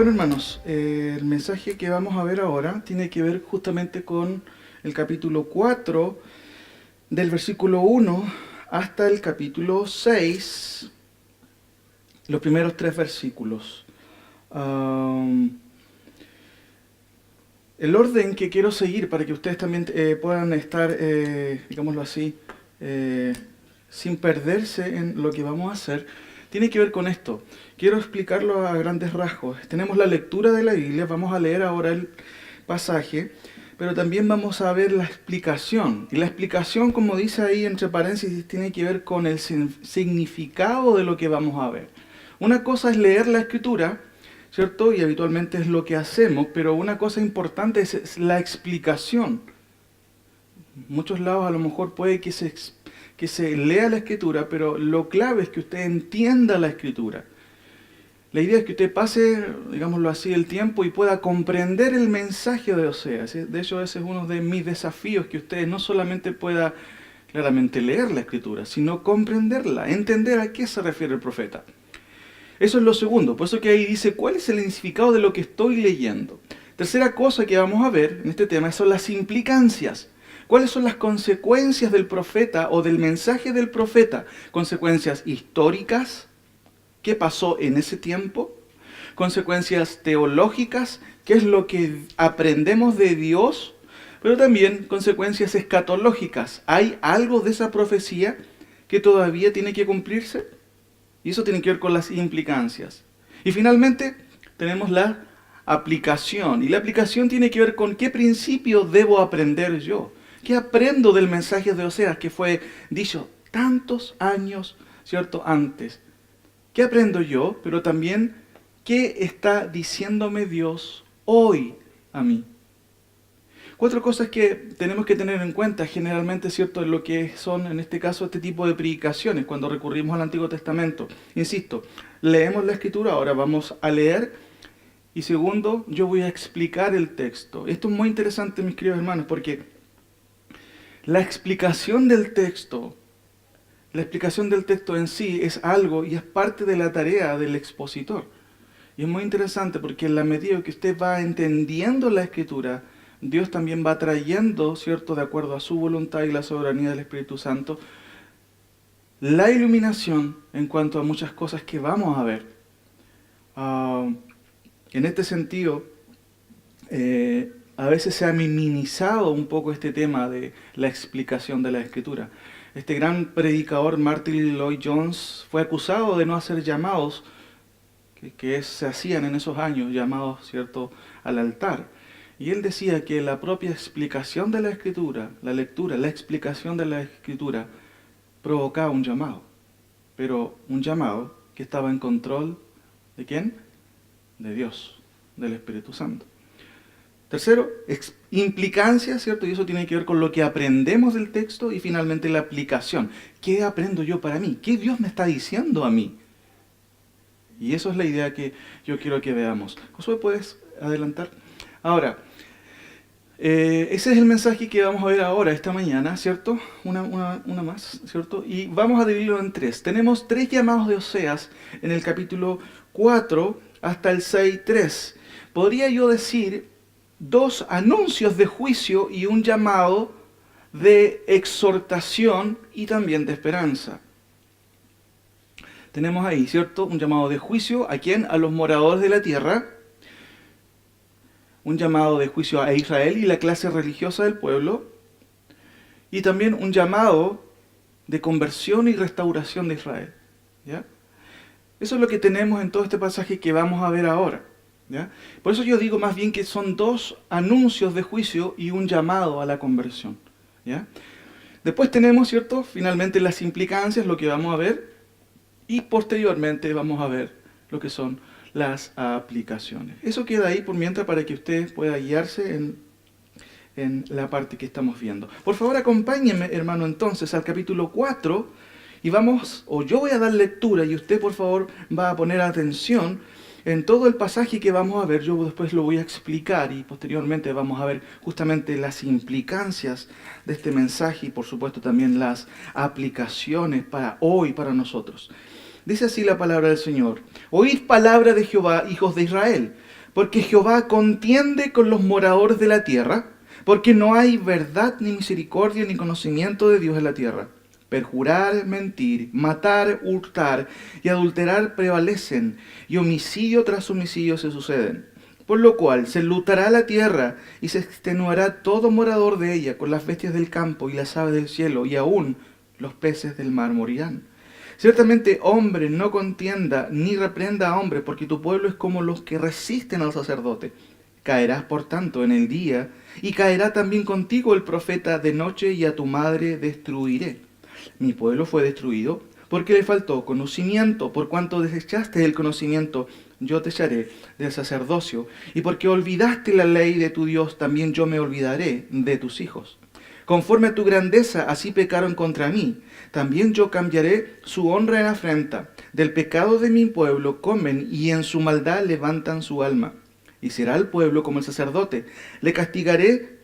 Bueno, hermanos, el mensaje que vamos a ver ahora tiene que ver justamente con el capítulo 4, del versículo 1 hasta el capítulo 6, los primeros 3 versículos. El orden que quiero seguir para que ustedes también puedan estar, digámoslo así, sin perderse en lo que vamos a hacer, tiene que ver con esto. Quiero explicarlo a grandes rasgos. Tenemos la lectura de la Biblia, vamos a leer ahora el pasaje, pero también vamos a ver la explicación. Y la explicación, como dice ahí entre paréntesis, tiene que ver con el significado de lo que vamos a ver. Una cosa es leer la escritura, ¿cierto? Y habitualmente es lo que hacemos, pero una cosa importante es la explicación. En muchos lados a lo mejor puede que se lea la escritura, pero lo clave es que usted entienda la escritura. La idea es que usted pase, digámoslo así, el tiempo y pueda comprender el mensaje de Oseas. De hecho, ese es uno de mis desafíos, que usted no solamente pueda claramente leer la escritura, sino comprenderla, entender a qué se refiere el profeta. Eso es lo segundo, por eso que ahí dice, ¿cuál es el significado de lo que estoy leyendo? Tercera cosa que vamos a ver en este tema son las implicancias. ¿Cuáles son las consecuencias del profeta o del mensaje del profeta? Consecuencias históricas, ¿qué pasó en ese tiempo? Consecuencias teológicas, ¿qué es lo que aprendemos de Dios? Pero también consecuencias escatológicas. ¿Hay algo de esa profecía que todavía tiene que cumplirse? Y eso tiene que ver con las implicancias. Y finalmente tenemos la aplicación. Y la aplicación tiene que ver con qué principio debo aprender yo. ¿Qué aprendo del mensaje de Oseas que fue dicho tantos años, ¿cierto?, antes? ¿Qué aprendo yo? Pero también, ¿qué está diciéndome Dios hoy a mí? 4 cosas que tenemos que tener en cuenta generalmente, ¿cierto?, en lo que son, en este caso, este tipo de predicaciones, cuando recurrimos al Antiguo Testamento. Insisto, leemos la Escritura, ahora vamos a leer, y segundo, yo voy a explicar el texto. Esto es muy interesante, mis queridos hermanos, porque la explicación del texto en sí es algo y es parte de la tarea del expositor. Y es muy interesante porque en la medida que usted va entendiendo la Escritura, Dios también va trayendo, ¿cierto?, de acuerdo a su voluntad y la soberanía del Espíritu Santo, la iluminación en cuanto a muchas cosas que vamos a ver. En este sentido, a veces se ha minimizado un poco este tema de la explicación de la Escritura. Este gran predicador Martin Lloyd-Jones fue acusado de no hacer llamados que se hacían en esos años, llamados, ¿cierto?, al altar. Y él decía que la propia explicación de la Escritura, la lectura, la explicación de la Escritura, provocaba un llamado. Pero un llamado que estaba en control ¿de quién? De Dios, del Espíritu Santo. Tercero, implicancia, ¿cierto? Y eso tiene que ver con lo que aprendemos del texto. Y finalmente la aplicación. ¿Qué aprendo yo para mí? ¿Qué Dios me está diciendo a mí? Y eso es la idea que yo quiero que veamos. Josué, ¿puedes adelantar? Ahora, ese es el mensaje que vamos a ver ahora, esta mañana, ¿cierto? Una más, ¿cierto? Y vamos a dividirlo en 3. Tenemos 3 llamados de Oseas en el capítulo 4 hasta el 6:3. Podría yo decir 2 anuncios de juicio y un llamado de exhortación y también de esperanza. Tenemos ahí, ¿cierto?, un llamado de juicio, ¿a quién? A los moradores de la tierra. Un llamado de juicio a Israel y la clase religiosa del pueblo. Y también un llamado de conversión y restauración de Israel. ¿Ya? Eso es lo que tenemos en todo este pasaje que vamos a ver ahora. ¿Ya? Por eso yo digo más bien que son 2 anuncios de juicio y un llamado a la conversión. ¿Ya? Después tenemos, ¿cierto?, finalmente las implicancias, lo que vamos a ver, y posteriormente vamos a ver lo que son las aplicaciones. Eso queda ahí por mientras para que usted pueda guiarse en la parte que estamos viendo. Por favor, acompáñenme, hermano, entonces al capítulo 4 y vamos, o yo voy a dar lectura y usted, por favor, va a poner atención en todo el pasaje que vamos a ver. Yo después lo voy a explicar y posteriormente vamos a ver justamente las implicancias de este mensaje y por supuesto también las aplicaciones para hoy, para nosotros. Dice así la palabra del Señor: Oíd palabra de Jehová, hijos de Israel. Porque Jehová contiende con los moradores de la tierra, porque no hay verdad ni misericordia ni conocimiento de Dios en la tierra. Perjurar, mentir, matar, hurtar y adulterar prevalecen, y homicidio tras homicidio se suceden. Por lo cual se enlutará la tierra y se extenuará todo morador de ella con las bestias del campo y las aves del cielo, y aún los peces del mar morirán. Ciertamente hombre no contienda ni reprenda a hombre, porque tu pueblo es como los que resisten al sacerdote. Caerás por tanto en el día, y caerá también contigo el profeta de noche, y a tu madre destruiré. Mi pueblo fue destruido porque le faltó conocimiento, por cuanto desechaste el conocimiento, yo te echaré del sacerdocio, y porque olvidaste la ley de tu Dios, también yo me olvidaré de tus hijos. Conforme a tu grandeza, así pecaron contra mí. También yo cambiaré su honra en afrenta. Del pecado de mi pueblo comen, y en su maldad levantan su alma. Y será el pueblo como el sacerdote. Le castigaré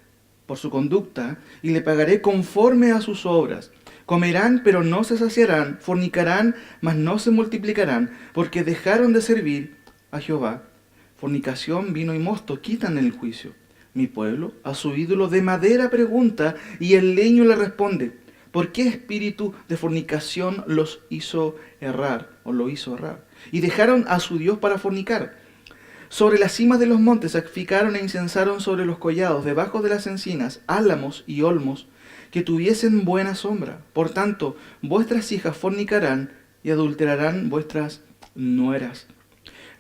por su conducta, y le pagaré conforme a sus obras. Comerán, pero no se saciarán, fornicarán, mas no se multiplicarán, porque dejaron de servir a Jehová. Fornicación, vino y mosto quitan el juicio. Mi pueblo a su ídolo de madera pregunta, y el leño le responde: ¿por qué espíritu de fornicación los hizo errar, o lo hizo errar? Y dejaron a su Dios para fornicar. Sobre las cimas de los montes sacrificaron e incensaron sobre los collados, debajo de las encinas, álamos y olmos, que tuviesen buena sombra. Por tanto, vuestras hijas fornicarán y adulterarán vuestras nueras.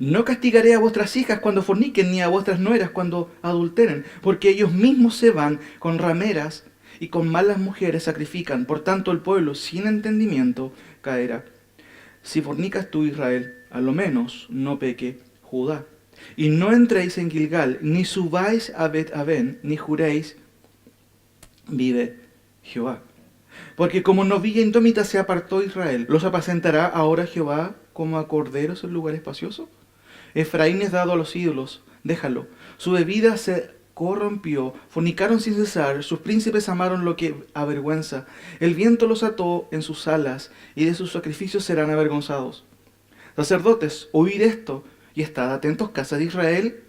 No castigaré a vuestras hijas cuando forniquen, ni a vuestras nueras cuando adulteren, porque ellos mismos se van con rameras y con malas mujeres sacrifican. Por tanto, el pueblo sin entendimiento caerá. Si fornicas tú, Israel, a lo menos no peque Judá. Y no entréis en Gilgal, ni subáis a Bet-Aven, ni juréis, vive Jehová. Porque como novilla indómita se apartó Israel, ¿los apacentará ahora Jehová como a corderos en lugar espacioso? Efraín es dado a los ídolos, déjalo. Su bebida se corrompió, fornicaron sin cesar, sus príncipes amaron lo que avergüenza. El viento los ató en sus alas, y de sus sacrificios serán avergonzados. Sacerdotes, oíd esto, y estad atentos, casa de Israel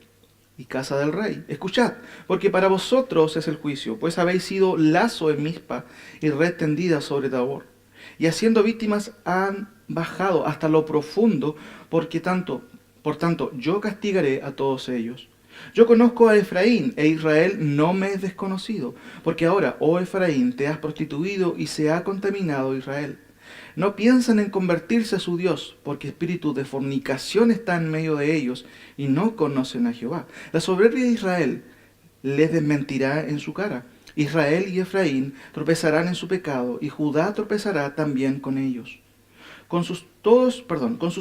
y casa del rey. Escuchad, porque para vosotros es el juicio, pues habéis sido lazo en Mizpa y red tendida sobre Tabor. Y haciendo víctimas han bajado hasta lo profundo, por tanto, yo castigaré a todos ellos. Yo conozco a Efraín, e Israel no me es desconocido, porque ahora, oh Efraín, te has prostituido y se ha contaminado Israel. No piensan en convertirse a su Dios, porque espíritu de fornicación está en medio de ellos, y no conocen a Jehová. La soberbia de Israel les desmentirá en su cara. Israel y Efraín tropezarán en su pecado, y Judá tropezará también con ellos. Con sus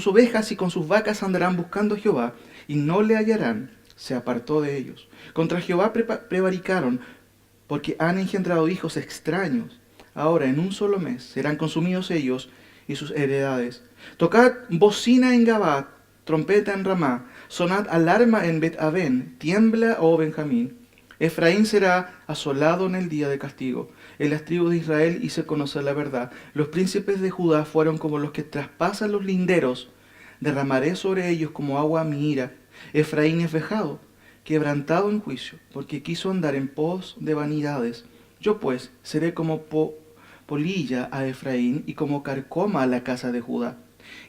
ovejas y con sus vacas andarán buscando a Jehová, y no le hallarán. Se apartó de ellos. Contra Jehová prevaricaron, porque han engendrado hijos extraños. Ahora, en un solo mes, serán consumidos ellos y sus heredades. Tocad bocina en Gabá, trompeta en Ramá, sonad alarma en Bet-Aven, tiembla, oh Benjamín. Efraín será asolado en el día de castigo. En las tribus de Israel hice conocer la verdad. Los príncipes de Judá fueron como los que traspasan los linderos. Derramaré sobre ellos como agua mi ira. Efraín es vejado, quebrantado en juicio, porque quiso andar en pos de vanidades. Yo pues seré como polilla a Efraín y como carcoma a la casa de Judá.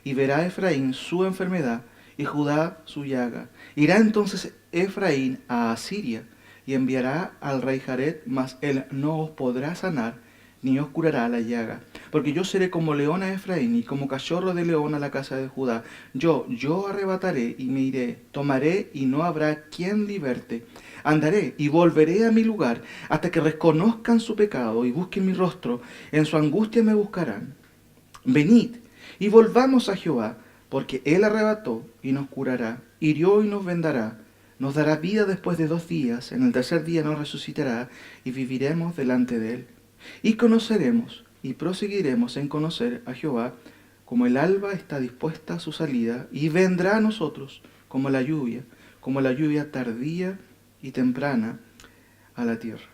Y verá Efraín su enfermedad y Judá su llaga. Irá entonces Efraín a Asiria y enviará al rey Jared, mas él no os podrá sanar ni os curará la llaga. Porque yo seré como león a Efraín y como cachorro de león a la casa de Judá. Yo arrebataré y me iré, tomaré y no habrá quien liberte. Andaré y volveré a mi lugar hasta que reconozcan su pecado y busquen mi rostro. En su angustia me buscarán. Venid y volvamos a Jehová, porque él arrebató y nos curará, hirió y nos vendará. Nos dará vida después de 2 días, en el tercer día nos resucitará y viviremos delante de él. Y conoceremos y proseguiremos en conocer a Jehová, como el alba está dispuesta a su salida, y vendrá a nosotros como la lluvia tardía y temprana a la tierra.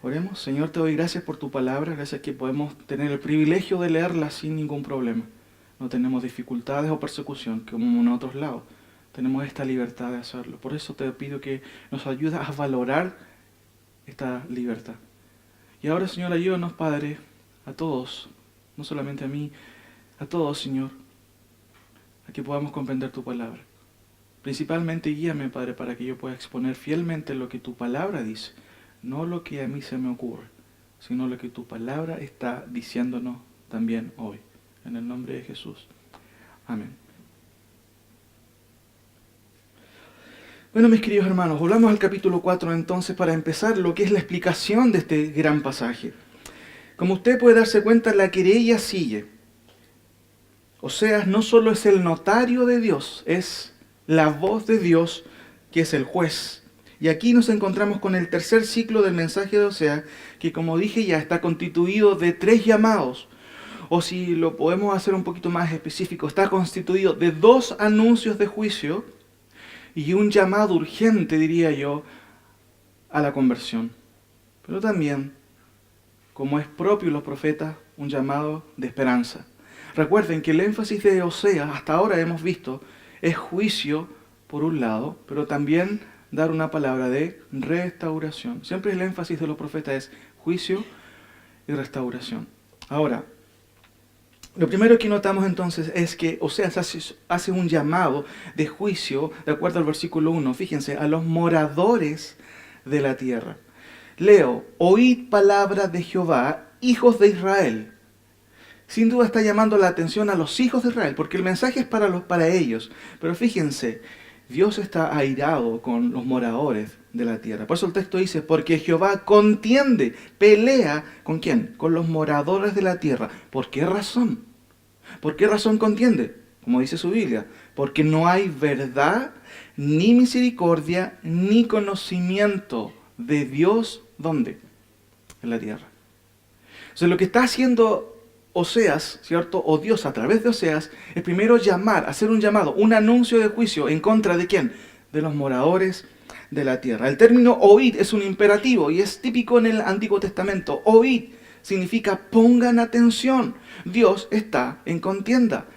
Oremos. Señor, te doy gracias por tu palabra, gracias que podemos tener el privilegio de leerla sin ningún problema. No tenemos dificultades o persecución como en otros lados. tenemos esta libertad de hacerlo. Por eso te pido que nos ayudes a valorar esta libertad. Y ahora, Señor, ayúdanos, Padre, a todos, no solamente a mí, a todos, Señor, a que podamos comprender tu palabra. Principalmente guíame, Padre, para que yo pueda exponer fielmente lo que tu palabra dice, no lo que a mí se me ocurre, sino lo que tu palabra está diciéndonos también hoy. En el nombre de Jesús. Amén. Bueno, mis queridos hermanos, volvamos al capítulo 4 entonces para empezar lo que es la explicación de este gran pasaje. Como usted puede darse cuenta, la querella sigue. Oseas no solo es el notario de Dios, es la voz de Dios que es el juez. Y aquí nos encontramos con el tercer ciclo del mensaje de Oseas, que como dije ya está constituido de 3 llamados. O si lo podemos hacer un poquito más específico, está constituido de 2 anuncios de juicio y un llamado urgente, diría yo, a la conversión. Pero también, como es propio de los profetas, un llamado de esperanza. Recuerden que el énfasis de Oseas, hasta ahora hemos visto, es juicio por un lado, pero también dar una palabra de restauración. Siempre el énfasis de los profetas es juicio y restauración. Ahora, lo primero que notamos entonces es que Oseas hace un llamado de juicio, de acuerdo al versículo 1, fíjense, a los moradores de la tierra. Leo, oíd palabra de Jehová, hijos de Israel. Sin duda está llamando la atención a los hijos de Israel, porque el mensaje es para ellos. Pero fíjense, Dios está airado con los moradores de la tierra. Por eso el texto dice, porque Jehová contiende, pelea, ¿con quién? Con los moradores de la tierra. ¿Por qué razón? ¿Por qué razón contiende? Como dice su Biblia, porque no hay verdad, ni misericordia, ni conocimiento de Dios, ¿dónde? En la tierra. O sea, lo que está haciendo Oseas, ¿cierto? O Dios a través de Oseas, es primero hacer un llamado, un anuncio de juicio en contra de ¿quién? De los moradores de la tierra. El término oíd es un imperativo y es típico en el Antiguo Testamento. Oíd significa pongan atención. Dios está en contienda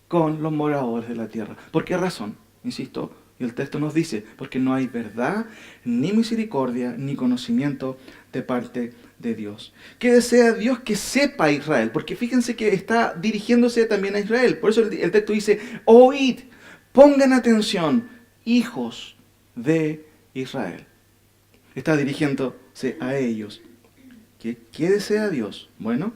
con los moradores de la tierra. ¿Por qué razón? Insisto, y el texto nos dice, porque no hay verdad, ni misericordia, ni conocimiento de parte de Dios. ¿Qué desea Dios que sepa Israel? Porque fíjense que está dirigiéndose también a Israel. Por eso el texto dice, oíd, pongan atención, hijos de Israel. Está dirigiéndose a ellos. ¿Qué desea Dios? Bueno,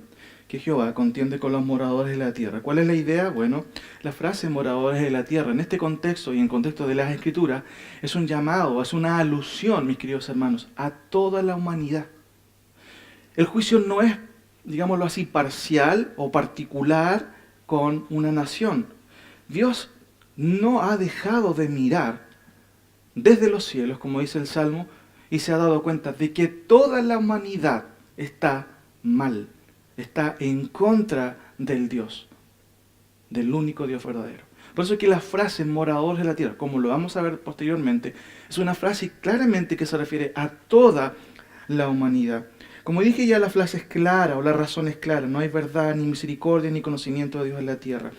que Jehová contiende con los moradores de la tierra. ¿Cuál es la idea? Bueno, la frase moradores de la tierra, en este contexto y en contexto de las Escrituras, es un llamado, es una alusión, mis queridos hermanos, a toda la humanidad. El juicio no es, digámoslo así, parcial o particular con una nación. Dios no ha dejado de mirar desde los cielos, como dice el Salmo, y se ha dado cuenta de que toda la humanidad está mal, está en contra del Dios, del único Dios verdadero. Por eso que la frase moradores de la tierra, como lo vamos a ver posteriormente, es una frase claramente que se refiere a toda la humanidad. Como dije ya, la frase es clara o la razón es clara, no hay verdad, ni misericordia, ni conocimiento de Dios en la tierra.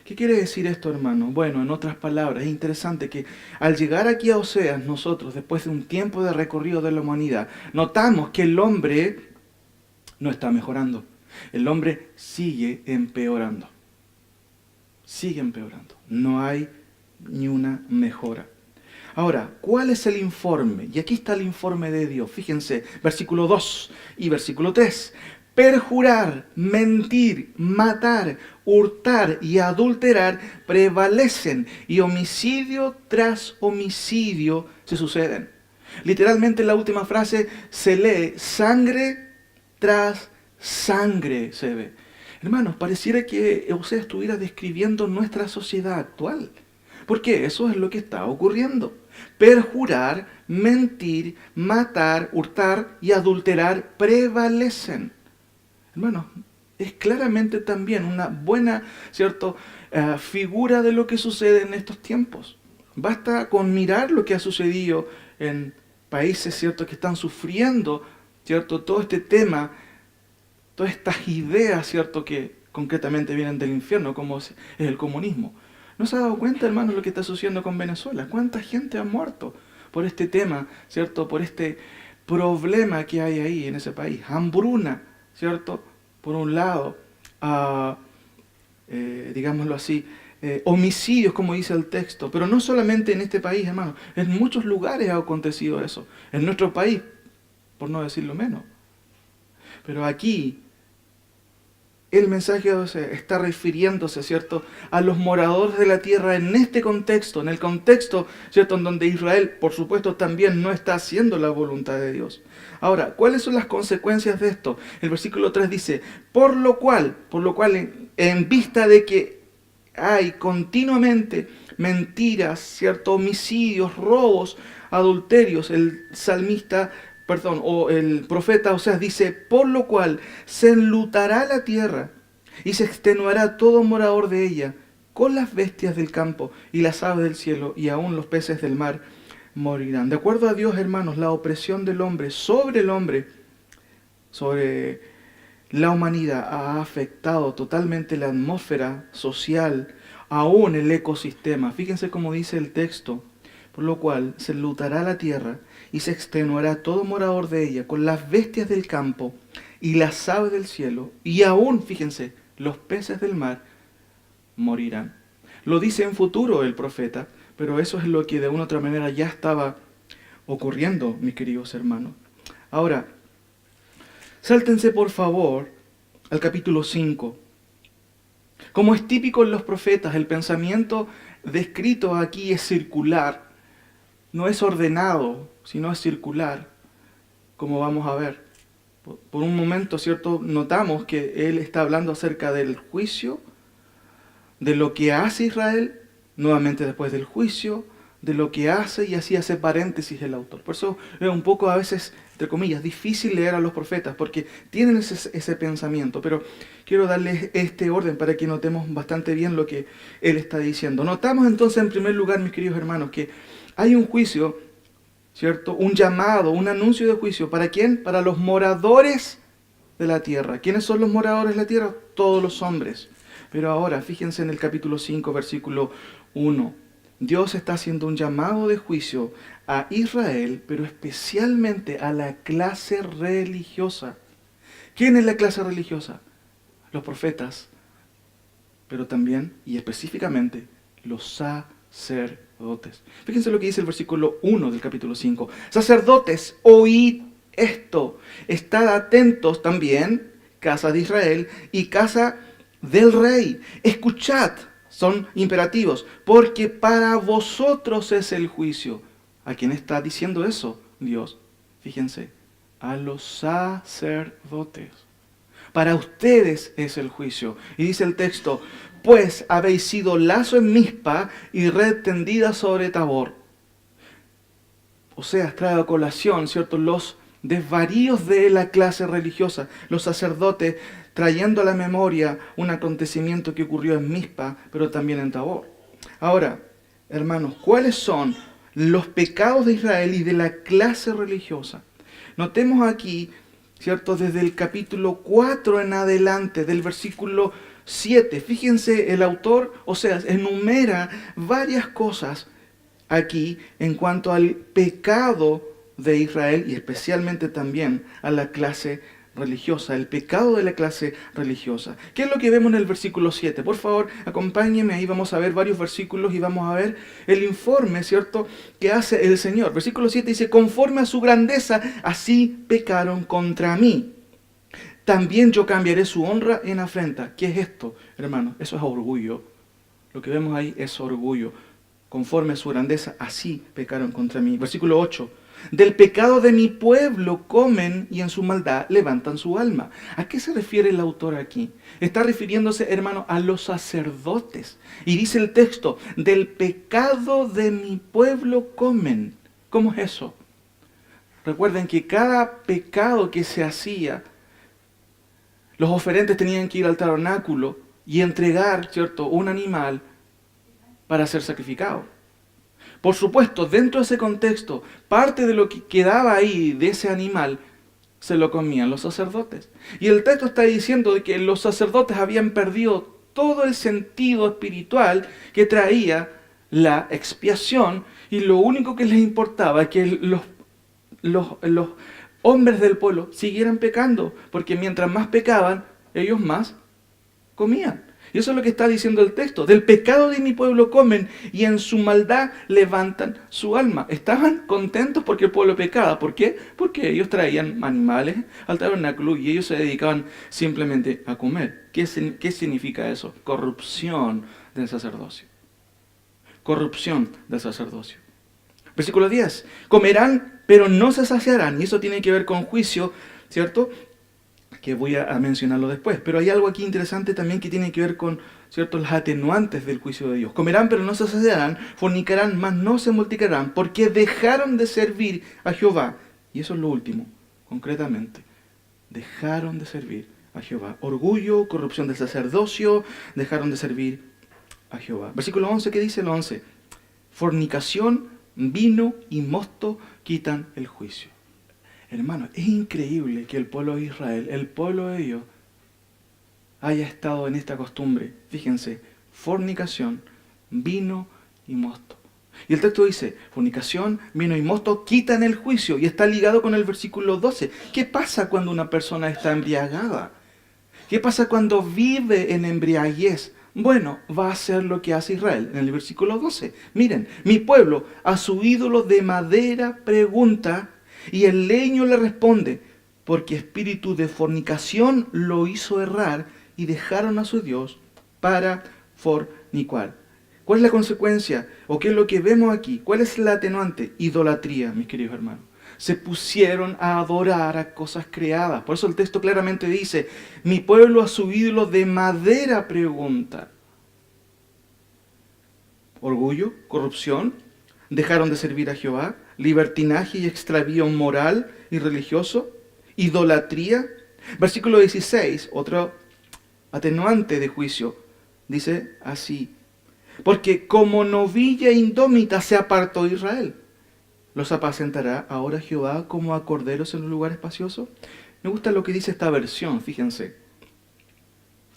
¿Qué quiere decir esto, hermano? Bueno, en otras palabras, es interesante que al llegar aquí a Oseas, nosotros, después de un tiempo de recorrido de la humanidad, notamos que el hombre no está mejorando. El hombre sigue empeorando. Sigue empeorando. No hay ni una mejora. Ahora, ¿cuál es el informe? Y aquí está el informe de Dios. Fíjense, versículo 2 y versículo 3. Perjurar, mentir, matar, hurtar y adulterar prevalecen, y homicidio tras homicidio se suceden. Literalmente la última frase se lee, sangre tras sangre se ve. Hermanos, pareciera que Oseas estuviera describiendo nuestra sociedad actual. Porque eso es lo que está ocurriendo. Perjurar, mentir, matar, hurtar y adulterar prevalecen. Hermanos, es claramente también una buena, ¿cierto?, figura de lo que sucede en estos tiempos. Basta con mirar lo que ha sucedido en países, ¿cierto?, que están sufriendo, ¿cierto?, todo este tema, todas estas ideas, ¿cierto?, que concretamente vienen del infierno, como es el comunismo. ¿No se ha dado cuenta, hermanos, lo que está sucediendo con Venezuela? ¿Cuánta gente ha muerto por este tema, ¿cierto? Por este problema que hay ahí en ese país. Hambruna, ¿cierto? Por un lado, digámoslo así, homicidios, como dice el texto. Pero no solamente en este país, hermanos. En muchos lugares ha acontecido eso. En nuestro país, por no decirlo menos. Pero aquí el mensaje está refiriéndose, ¿cierto?, a los moradores de la tierra en este contexto, en el contexto, ¿cierto?, en donde Israel, por supuesto, también no está haciendo la voluntad de Dios. Ahora, ¿cuáles son las consecuencias de esto? El versículo 3 dice, por lo cual, en vista de que hay continuamente mentiras, ¿cierto?, homicidios, robos, adulterios, el profeta Oseas dice, por lo cual se enlutará la tierra y se extenuará todo morador de ella con las bestias del campo y las aves del cielo y aún los peces del mar morirán. De acuerdo a Dios, hermanos, la opresión del hombre, sobre la humanidad, ha afectado totalmente la atmósfera social, aún el ecosistema. Fíjense cómo dice el texto, por lo cual se enlutará la tierra y se extenuará todo morador de ella con las bestias del campo y las aves del cielo, y aún, fíjense, los peces del mar morirán. Lo dice en futuro el profeta, pero eso es lo que de una u otra manera ya estaba ocurriendo, mis queridos hermanos. Ahora, sáltense por favor al capítulo 5. Como es típico en los profetas, el pensamiento descrito aquí es circular. No es ordenado, sino es circular, como vamos a ver. Por un momento, ¿cierto?, notamos que él está hablando acerca del juicio, de lo que hace Israel, nuevamente después del juicio, de lo que hace, y así hace paréntesis el autor. Por eso es un poco a veces, entre comillas, difícil leer a los profetas, porque tienen ese pensamiento, pero quiero darles este orden para que notemos bastante bien lo que él está diciendo. Notamos entonces en primer lugar, mis queridos hermanos, que hay un juicio, ¿cierto? Un llamado, un anuncio de juicio. ¿Para quién? Para los moradores de la tierra. ¿Quiénes son los moradores de la tierra? Todos los hombres. Pero ahora, fíjense en el capítulo 5, versículo 1. Dios está haciendo un llamado de juicio a Israel, pero especialmente a la clase religiosa. ¿Quién es la clase religiosa? Los profetas, pero también y específicamente los sacerdotes. Fíjense lo que dice el versículo 1 del capítulo 5. Sacerdotes, oíd esto. Estad atentos también, casa de Israel y casa del rey. Escuchad, son imperativos, porque para vosotros es el juicio. ¿A quién está diciendo eso? Dios. Fíjense, a los sacerdotes. Para ustedes es el juicio. Y dice el texto, pues habéis sido lazo en Mizpa y red tendida sobre Tabor. O sea, trae a colación, ¿cierto?, los desvaríos de la clase religiosa, los sacerdotes trayendo a la memoria un acontecimiento que ocurrió en Mizpa, pero también en Tabor. Ahora, hermanos, ¿cuáles son los pecados de Israel y de la clase religiosa? Notemos aquí, ¿cierto?, desde el capítulo 4 en adelante, del versículo 7. Fíjense, el autor, enumera varias cosas aquí en cuanto al pecado de Israel y especialmente también a la clase religiosa, el pecado de la clase religiosa. ¿Qué es lo que vemos en el versículo 7? Por favor, acompáñenme, ahí vamos a ver varios versículos y vamos a ver el informe, ¿cierto?, que hace el Señor. Versículo 7 dice, conforme a su grandeza, así pecaron contra mí. También yo cambiaré su honra en afrenta. ¿Qué es esto, hermano? Eso es orgullo. Lo que vemos ahí es orgullo. Conforme a su grandeza, así pecaron contra mí. Versículo 8. Del pecado de mi pueblo comen y en su maldad levantan su alma. ¿A qué se refiere el autor aquí? Está refiriéndose, hermano, a los sacerdotes. Y dice el texto, del pecado de mi pueblo comen. ¿Cómo es eso? Recuerden que cada pecado que se hacía, los oferentes tenían que ir al tabernáculo y entregar, ¿cierto?, un animal para ser sacrificado. Por supuesto, dentro de ese contexto, parte de lo que quedaba ahí de ese animal se lo comían los sacerdotes. Y el texto está diciendo de que los sacerdotes habían perdido todo el sentido espiritual que traía la expiación, y lo único que les importaba es que los hombres del pueblo siguieran pecando, porque mientras más pecaban, ellos más comían. Y eso es lo que está diciendo el texto. Del pecado de mi pueblo comen y en su maldad levantan su alma. Estaban contentos porque el pueblo pecaba. ¿Por qué? Porque ellos traían animales al tabernáculo y ellos se dedicaban simplemente a comer. ¿Qué significa eso? Corrupción del sacerdocio. Corrupción del sacerdocio. Versículo 10. Comerán, pero no se saciarán. Y eso tiene que ver con juicio, ¿cierto? Que voy a mencionarlo después. Pero hay algo aquí interesante también que tiene que ver con, ¿cierto?, los atenuantes del juicio de Dios. Comerán, pero no se saciarán, fornicarán, mas no se multiplicarán, porque dejaron de servir a Jehová. Y eso es lo último, concretamente. Dejaron de servir a Jehová. Orgullo, corrupción del sacerdocio, dejaron de servir a Jehová. Versículo 11, ¿qué dice el 11? Fornicación, vino y mosto quitan el juicio. Hermano, es increíble que el pueblo de Israel, el pueblo de Dios, haya estado en esta costumbre. Fíjense, fornicación, vino y mosto. Y el texto dice, fornicación, vino y mosto quitan el juicio. Y está ligado con el versículo 12. ¿Qué pasa cuando una persona está embriagada? ¿Qué pasa cuando vive en embriaguez? Bueno, va a hacer lo que hace Israel en el versículo 12. Miren, mi pueblo a su ídolo de madera pregunta, y el leño le responde, porque espíritu de fornicación lo hizo errar y dejaron a su Dios para fornicar. ¿Cuál es la consecuencia? ¿O qué es lo que vemos aquí? ¿Cuál es la atenuante? Idolatría, mis queridos hermanos. Se pusieron a adorar a cosas creadas. Por eso el texto claramente dice, mi pueblo a su ídolo de madera pregunta. Orgullo, corrupción, dejaron de servir a Jehová, libertinaje y extravío moral y religioso, idolatría. Versículo 16, otro atenuante de juicio, dice así, porque como novilla indómita se apartó Israel, ¿los apacentará ahora Jehová como a corderos en un lugar espacioso? Me gusta lo que dice esta versión, fíjense.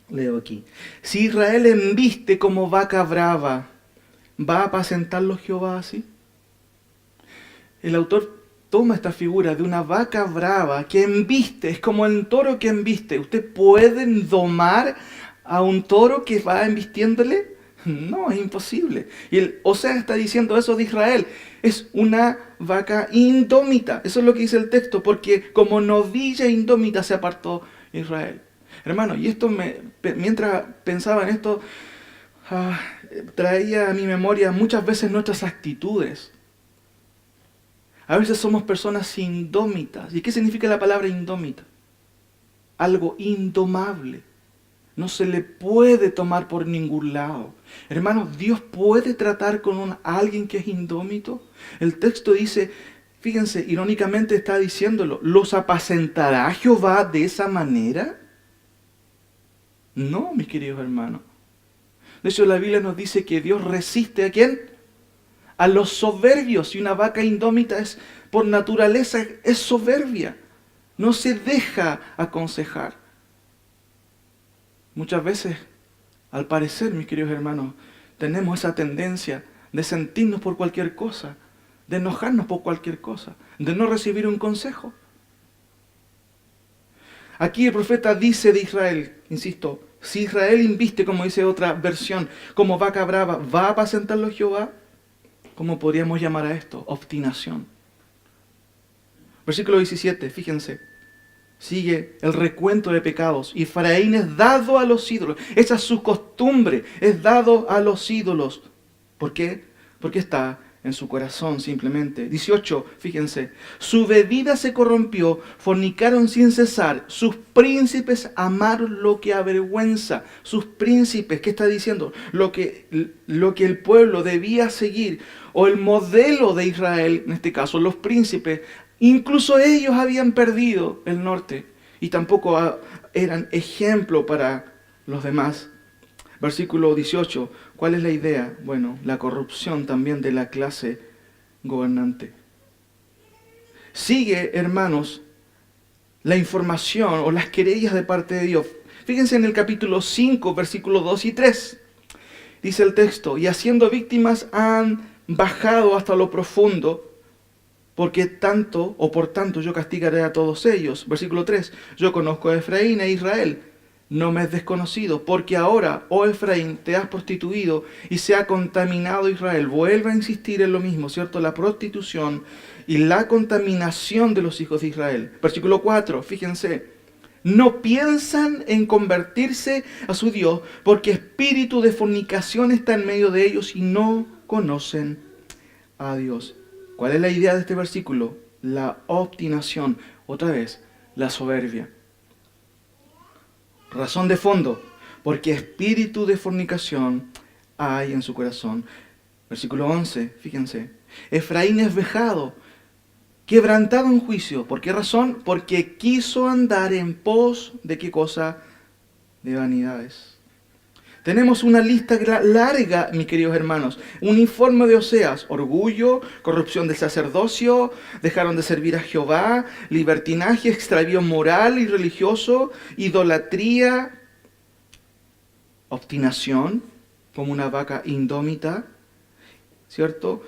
Leo aquí. Si Israel embiste como vaca brava, ¿va a apacentarlo Jehová así? El autor toma esta figura de una vaca brava que embiste, es como el toro que embiste. ¿Usted puede domar a un toro que va embistiéndole? No, es imposible. Y el Oseas está diciendo eso de Israel. Es una vaca indómita. Eso es lo que dice el texto, porque como novilla indómita se apartó Israel. Hermano, y esto mientras pensaba en esto, traía a mi memoria muchas veces nuestras actitudes. A veces somos personas indómitas. ¿Y qué significa la palabra indómita? Algo indomable. No se le puede tomar por ningún lado. Hermanos, ¿Dios puede tratar con alguien que es indómito? El texto dice, fíjense, irónicamente está diciéndolo, ¿los apacentará Jehová de esa manera? No, mis queridos hermanos. De hecho, la Biblia nos dice que Dios resiste ¿a quién? A los soberbios. Y una vaca indómita es, por naturaleza, es soberbia. No se deja aconsejar. Muchas veces, al parecer, mis queridos hermanos, tenemos esa tendencia de sentirnos por cualquier cosa, de enojarnos por cualquier cosa, de no recibir un consejo. Aquí el profeta dice de Israel, insisto, si Israel inviste, como dice otra versión, como vaca brava, ¿va a apacentarlo Jehová? ¿Cómo podríamos llamar a esto? Obstinación. Versículo 17, fíjense. Sigue el recuento de pecados. Efraín es dado a los ídolos. Esa es su costumbre. Es dado a los ídolos. ¿Por qué? Porque está en su corazón simplemente. 18, fíjense. Su bebida se corrompió, fornicaron sin cesar. Sus príncipes amaron lo que avergüenza. Sus príncipes, ¿qué está diciendo? Lo que el pueblo debía seguir. O el modelo de Israel, en este caso, los príncipes. Incluso ellos habían perdido el norte y tampoco eran ejemplo para los demás. Versículo 18, ¿cuál es la idea? Bueno, la corrupción también de la clase gobernante. Sigue, hermanos, la información o las querellas de parte de Dios. Fíjense en el capítulo 5, versículos 2 y 3. Dice el texto, y haciendo víctimas han bajado hasta lo profundo, porque tanto o por tanto yo castigaré a todos ellos. Versículo 3, yo conozco a Efraín e Israel, no me es desconocido, porque ahora, oh Efraín, te has prostituido y se ha contaminado Israel. Vuelve a insistir en lo mismo, ¿cierto? La prostitución y la contaminación de los hijos de Israel. Versículo 4, fíjense. No piensan en convertirse a su Dios, porque espíritu de fornicación está en medio de ellos y no conocen a Dios. ¿Cuál es la idea de este versículo? La obstinación. Otra vez, la soberbia. Razón de fondo, porque espíritu de fornicación hay en su corazón. Versículo 11, fíjense. Efraín es vejado, quebrantado en juicio. ¿Por qué razón? Porque quiso andar en pos de ¿qué cosa? De vanidades. Tenemos una lista larga, mis queridos hermanos. Un informe de Oseas: orgullo, corrupción del sacerdocio, dejaron de servir a Jehová, libertinaje, extravío moral y religioso, idolatría, obstinación, como una vaca indómita, ¿cierto?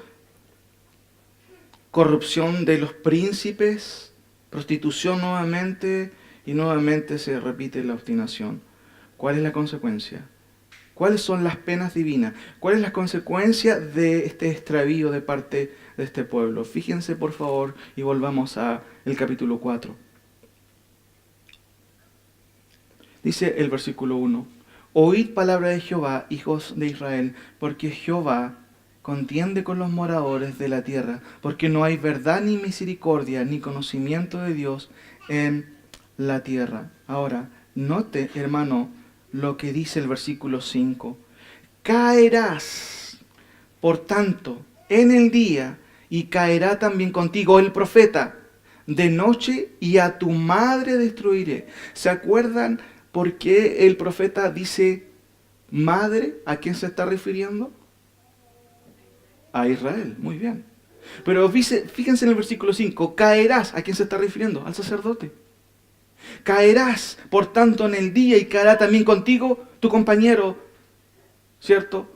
Corrupción de los príncipes, prostitución nuevamente, y nuevamente se repite la obstinación. ¿Cuál es la consecuencia? ¿Cuáles son las penas divinas? ¿Cuál es la consecuencia de este extravío de parte de este pueblo? Fíjense por favor y volvamos al capítulo 4. Dice el versículo 1. Oíd palabra de Jehová, hijos de Israel, porque Jehová contiende con los moradores de la tierra, porque no hay verdad ni misericordia ni conocimiento de Dios en la tierra. Ahora, note, hermano, lo que dice el versículo 5. Caerás, por tanto, en el día, y caerá también contigo el profeta, de noche, y a tu madre destruiré. ¿Se acuerdan por qué el profeta dice madre? ¿A quién se está refiriendo? A Israel, muy bien. Pero fíjense en el versículo 5, caerás, ¿a quién se está refiriendo? Al sacerdote. Caerás, por tanto, en el día, y caerá también contigo tu compañero, ¿cierto?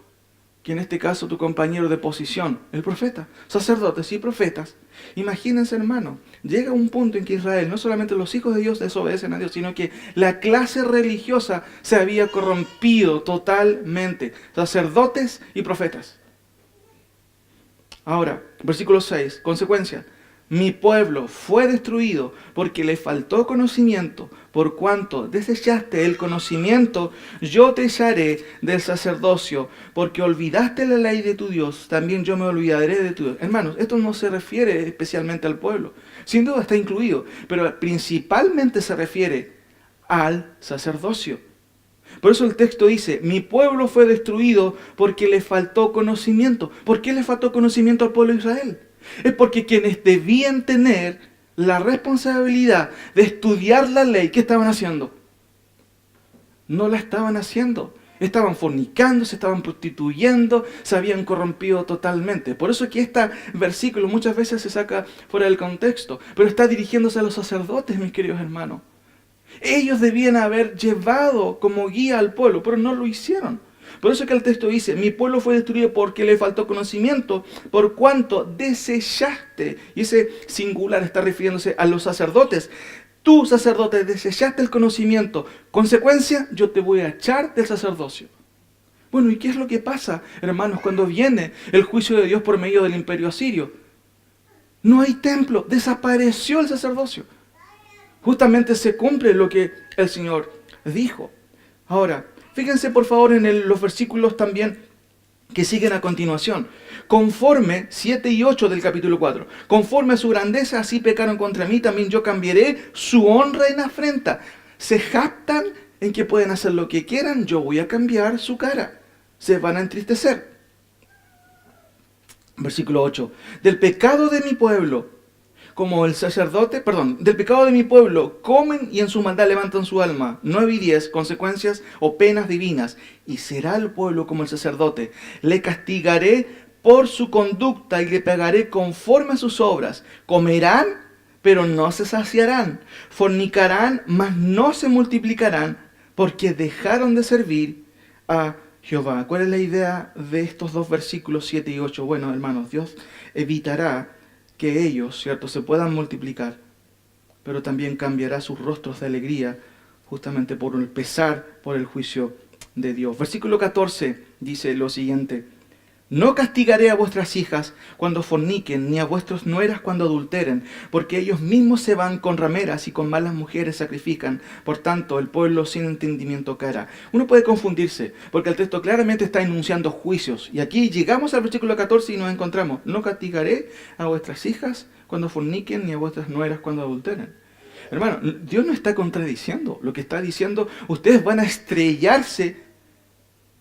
Que en este caso tu compañero de posición, el profeta. Sacerdotes y profetas. Imagínense, hermano, llega un punto en que Israel, no solamente los hijos de Dios desobedecen a Dios, sino que la clase religiosa se había corrompido totalmente. Sacerdotes y profetas. Ahora, versículo 6, consecuencia. Mi pueblo fue destruido porque le faltó conocimiento. Por cuanto desechaste el conocimiento, yo te echaré del sacerdocio. Porque olvidaste la ley de tu Dios, también yo me olvidaré de tu Dios. Hermanos, esto no se refiere especialmente al pueblo. Sin duda está incluido, pero principalmente se refiere al sacerdocio. Por eso el texto dice, mi pueblo fue destruido porque le faltó conocimiento. ¿Por qué le faltó conocimiento al pueblo de Israel? Es porque quienes debían tener la responsabilidad de estudiar la ley, ¿qué estaban haciendo? No la estaban haciendo. Estaban fornicando, se estaban prostituyendo, se habían corrompido totalmente. Por eso que este versículo muchas veces se saca fuera del contexto, pero está dirigiéndose a los sacerdotes, mis queridos hermanos. Ellos debían haber llevado como guía al pueblo, pero no lo hicieron. Por eso que el texto dice, mi pueblo fue destruido porque le faltó conocimiento, por cuanto desechaste, y ese singular está refiriéndose a los sacerdotes. Tú, sacerdote, desechaste el conocimiento. Consecuencia, yo te voy a echar del sacerdocio. Bueno, ¿y qué es lo que pasa, hermanos, cuando viene el juicio de Dios por medio del imperio asirio? No hay templo, desapareció el sacerdocio. Justamente se cumple lo que el Señor dijo. Ahora, fíjense por favor en los versículos también que siguen a continuación. Conforme, 7 y 8 del capítulo 4, conforme a su grandeza, así pecaron contra mí, también yo cambiaré su honra en afrenta. Se jactan en que pueden hacer lo que quieran, yo voy a cambiar su cara. Se van a entristecer. Versículo 8. Del pecado de mi pueblo, como el sacerdote, del pecado de mi pueblo, comen y en su maldad levantan su alma. 9 y 10, consecuencias o penas divinas. Y será el pueblo como el sacerdote. Le castigaré por su conducta y le pagaré conforme a sus obras. Comerán, pero no se saciarán. Fornicarán, mas no se multiplicarán. porque dejaron de servir a Jehová. ¿Cuál es la idea de estos dos versículos 7 y 8? Bueno, hermanos, Dios evitará que ellos, ¿cierto?, se puedan multiplicar, pero también cambiará sus rostros de alegría justamente por el pesar, por el juicio de Dios. Versículo 14 dice lo siguiente: no castigaré a vuestras hijas cuando forniquen, ni a vuestras nueras cuando adulteren, porque ellos mismos se van con rameras y con malas mujeres sacrifican. Por tanto, el pueblo sin entendimiento caerá. Uno puede confundirse, porque el texto claramente está enunciando juicios. Y aquí llegamos al versículo 14 y nos encontramos: no castigaré a vuestras hijas cuando forniquen, ni a vuestras nueras cuando adulteren. Hermano, Dios no está contradiciendo. Lo que está diciendo: ustedes van a estrellarse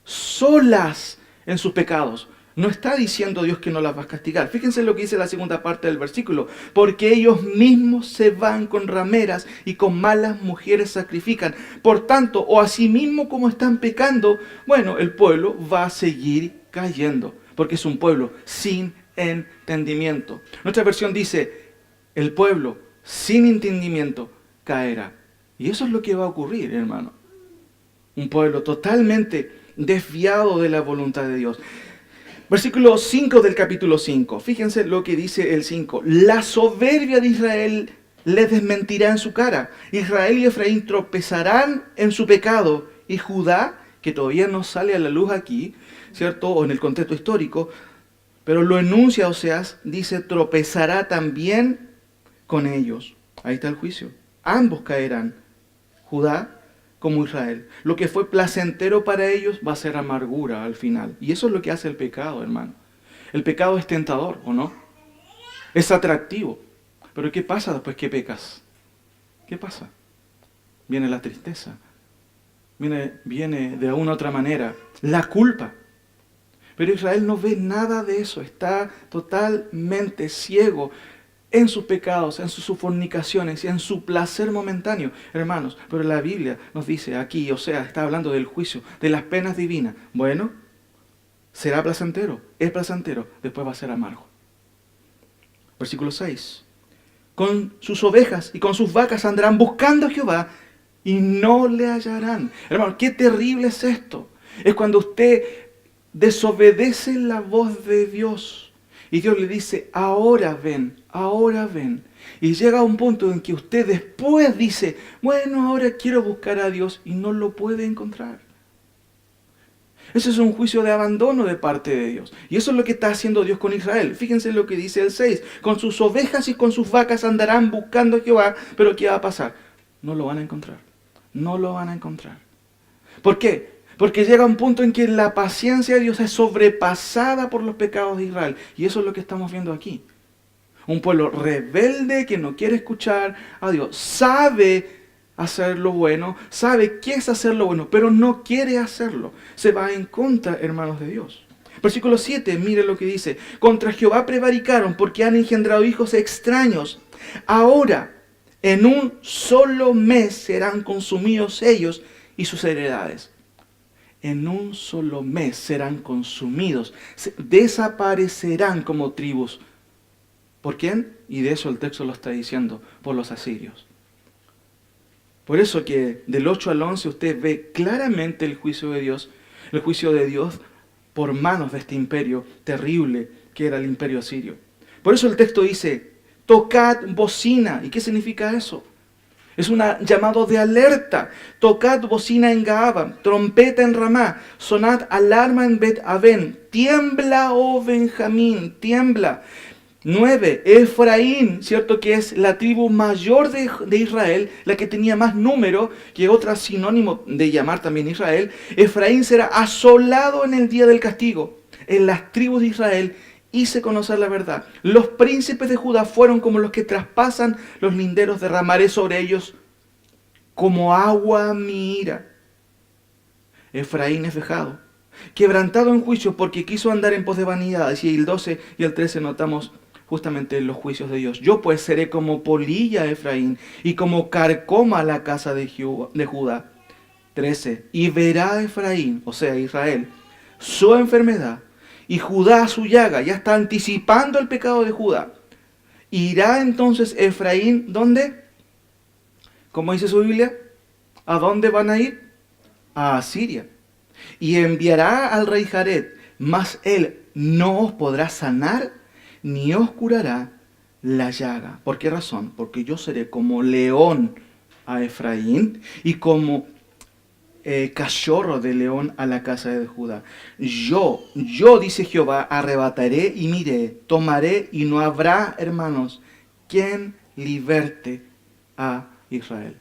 solas en sus pecados. No está diciendo Dios que no las va a castigar. Fíjense lo que dice la segunda parte del versículo: porque ellos mismos se van con rameras y con malas mujeres sacrifican. Por tanto, o asimismo como están pecando, bueno, el pueblo va a seguir cayendo, porque es un pueblo sin entendimiento. Nuestra versión dice: el pueblo sin entendimiento caerá. Y eso es lo que va a ocurrir, hermano. Un pueblo totalmente desviado de la voluntad de Dios. Versículo 5 del capítulo 5. Fíjense lo que dice el 5. La soberbia de Israel les desmentirá en su cara. Israel y Efraín tropezarán en su pecado. Y Judá, que todavía no sale a la luz aquí, ¿cierto?, o en el contexto histórico, pero lo enuncia Oseas, dice: tropezará también con ellos. Ahí está el juicio. Ambos caerán, Judá como Israel. Lo que fue placentero para ellos va a ser amargura al final. Y eso es lo que hace el pecado, hermano. El pecado es tentador, ¿o no? Es atractivo. Pero ¿qué pasa después que pecas? ¿Qué pasa? Viene la tristeza. Viene de una u otra manera la culpa. Pero Israel no ve nada de eso. Está totalmente ciego en sus pecados, en sus fornicaciones y en su placer momentáneo, hermanos. Pero la Biblia nos dice aquí, o sea, está hablando del juicio, de las penas divinas. Bueno, será placentero, es placentero, después va a ser amargo. Versículo 6. Con sus ovejas y con sus vacas andarán buscando a Jehová y no le hallarán. Hermano, qué terrible es esto. Es cuando usted desobedece la voz de Dios. Y Dios le dice: ahora ven, ahora ven. Y llega a un punto en que usted después dice: bueno, ahora quiero buscar a Dios, y no lo puede encontrar. Ese es un juicio de abandono de parte de Dios. Y eso es lo que está haciendo Dios con Israel. Fíjense lo que dice el 6. Con sus ovejas y con sus vacas andarán buscando a Jehová, pero ¿qué va a pasar? No lo van a encontrar. No lo van a encontrar. ¿Por qué? Porque llega un punto en que la paciencia de Dios es sobrepasada por los pecados de Israel. Y eso es lo que estamos viendo aquí. Un pueblo rebelde que no quiere escuchar a Dios. Sabe hacer lo bueno, sabe qué es hacer lo bueno, pero no quiere hacerlo. Se va en contra, hermanos de Dios. Versículo 7, mire lo que dice. Contra Jehová prevaricaron porque han engendrado hijos extraños. Ahora, en un solo mes serán consumidos ellos y sus heredades. En un solo mes serán consumidos, desaparecerán como tribus. ¿Por quién? Y de eso el texto lo está diciendo: por los asirios. Por eso que del 8 al 11 usted ve claramente el juicio de Dios por manos de este imperio terrible que era el imperio asirio. Por eso el texto dice: tocad bocina. ¿Y qué significa eso? Es un llamado de alerta. Tocad bocina en Gaaba, trompeta en Ramá, sonad alarma en Bet-Aven. Tiembla, oh Benjamín, tiembla. 9. Efraín, ¿cierto?, que es la tribu mayor de Israel, la que tenía más número, que otro sinónimo de llamar también Israel. Efraín será asolado en el día del castigo. En las tribus de Israel hice conocer la verdad. Los príncipes de Judá fueron como los que traspasan los linderos, derramaré sobre ellos como agua mi ira. Efraín es vejado, quebrantado en juicio porque quiso andar en pos de vanidades. Y el 12 y el 13 notamos justamente los juicios de Dios. Yo pues seré como polilla a Efraín y como carcoma a la casa de Judá. 13. Y verá Efraín, o sea Israel, su enfermedad, y Judá su llaga. Ya está anticipando el pecado de Judá. Irá entonces Efraín, ¿dónde? ¿Cómo dice su Biblia? ¿A dónde van a ir? a Asiria y enviará al rey Jared, mas él no os podrá sanar ni os curará la llaga. ¿Por qué razón? Porque yo seré como león a Efraín y como cachorro de león a la casa de Judá. Yo, dice Jehová, arrebataré y miré, tomaré y no habrá, hermanos, quien liberte a Israel.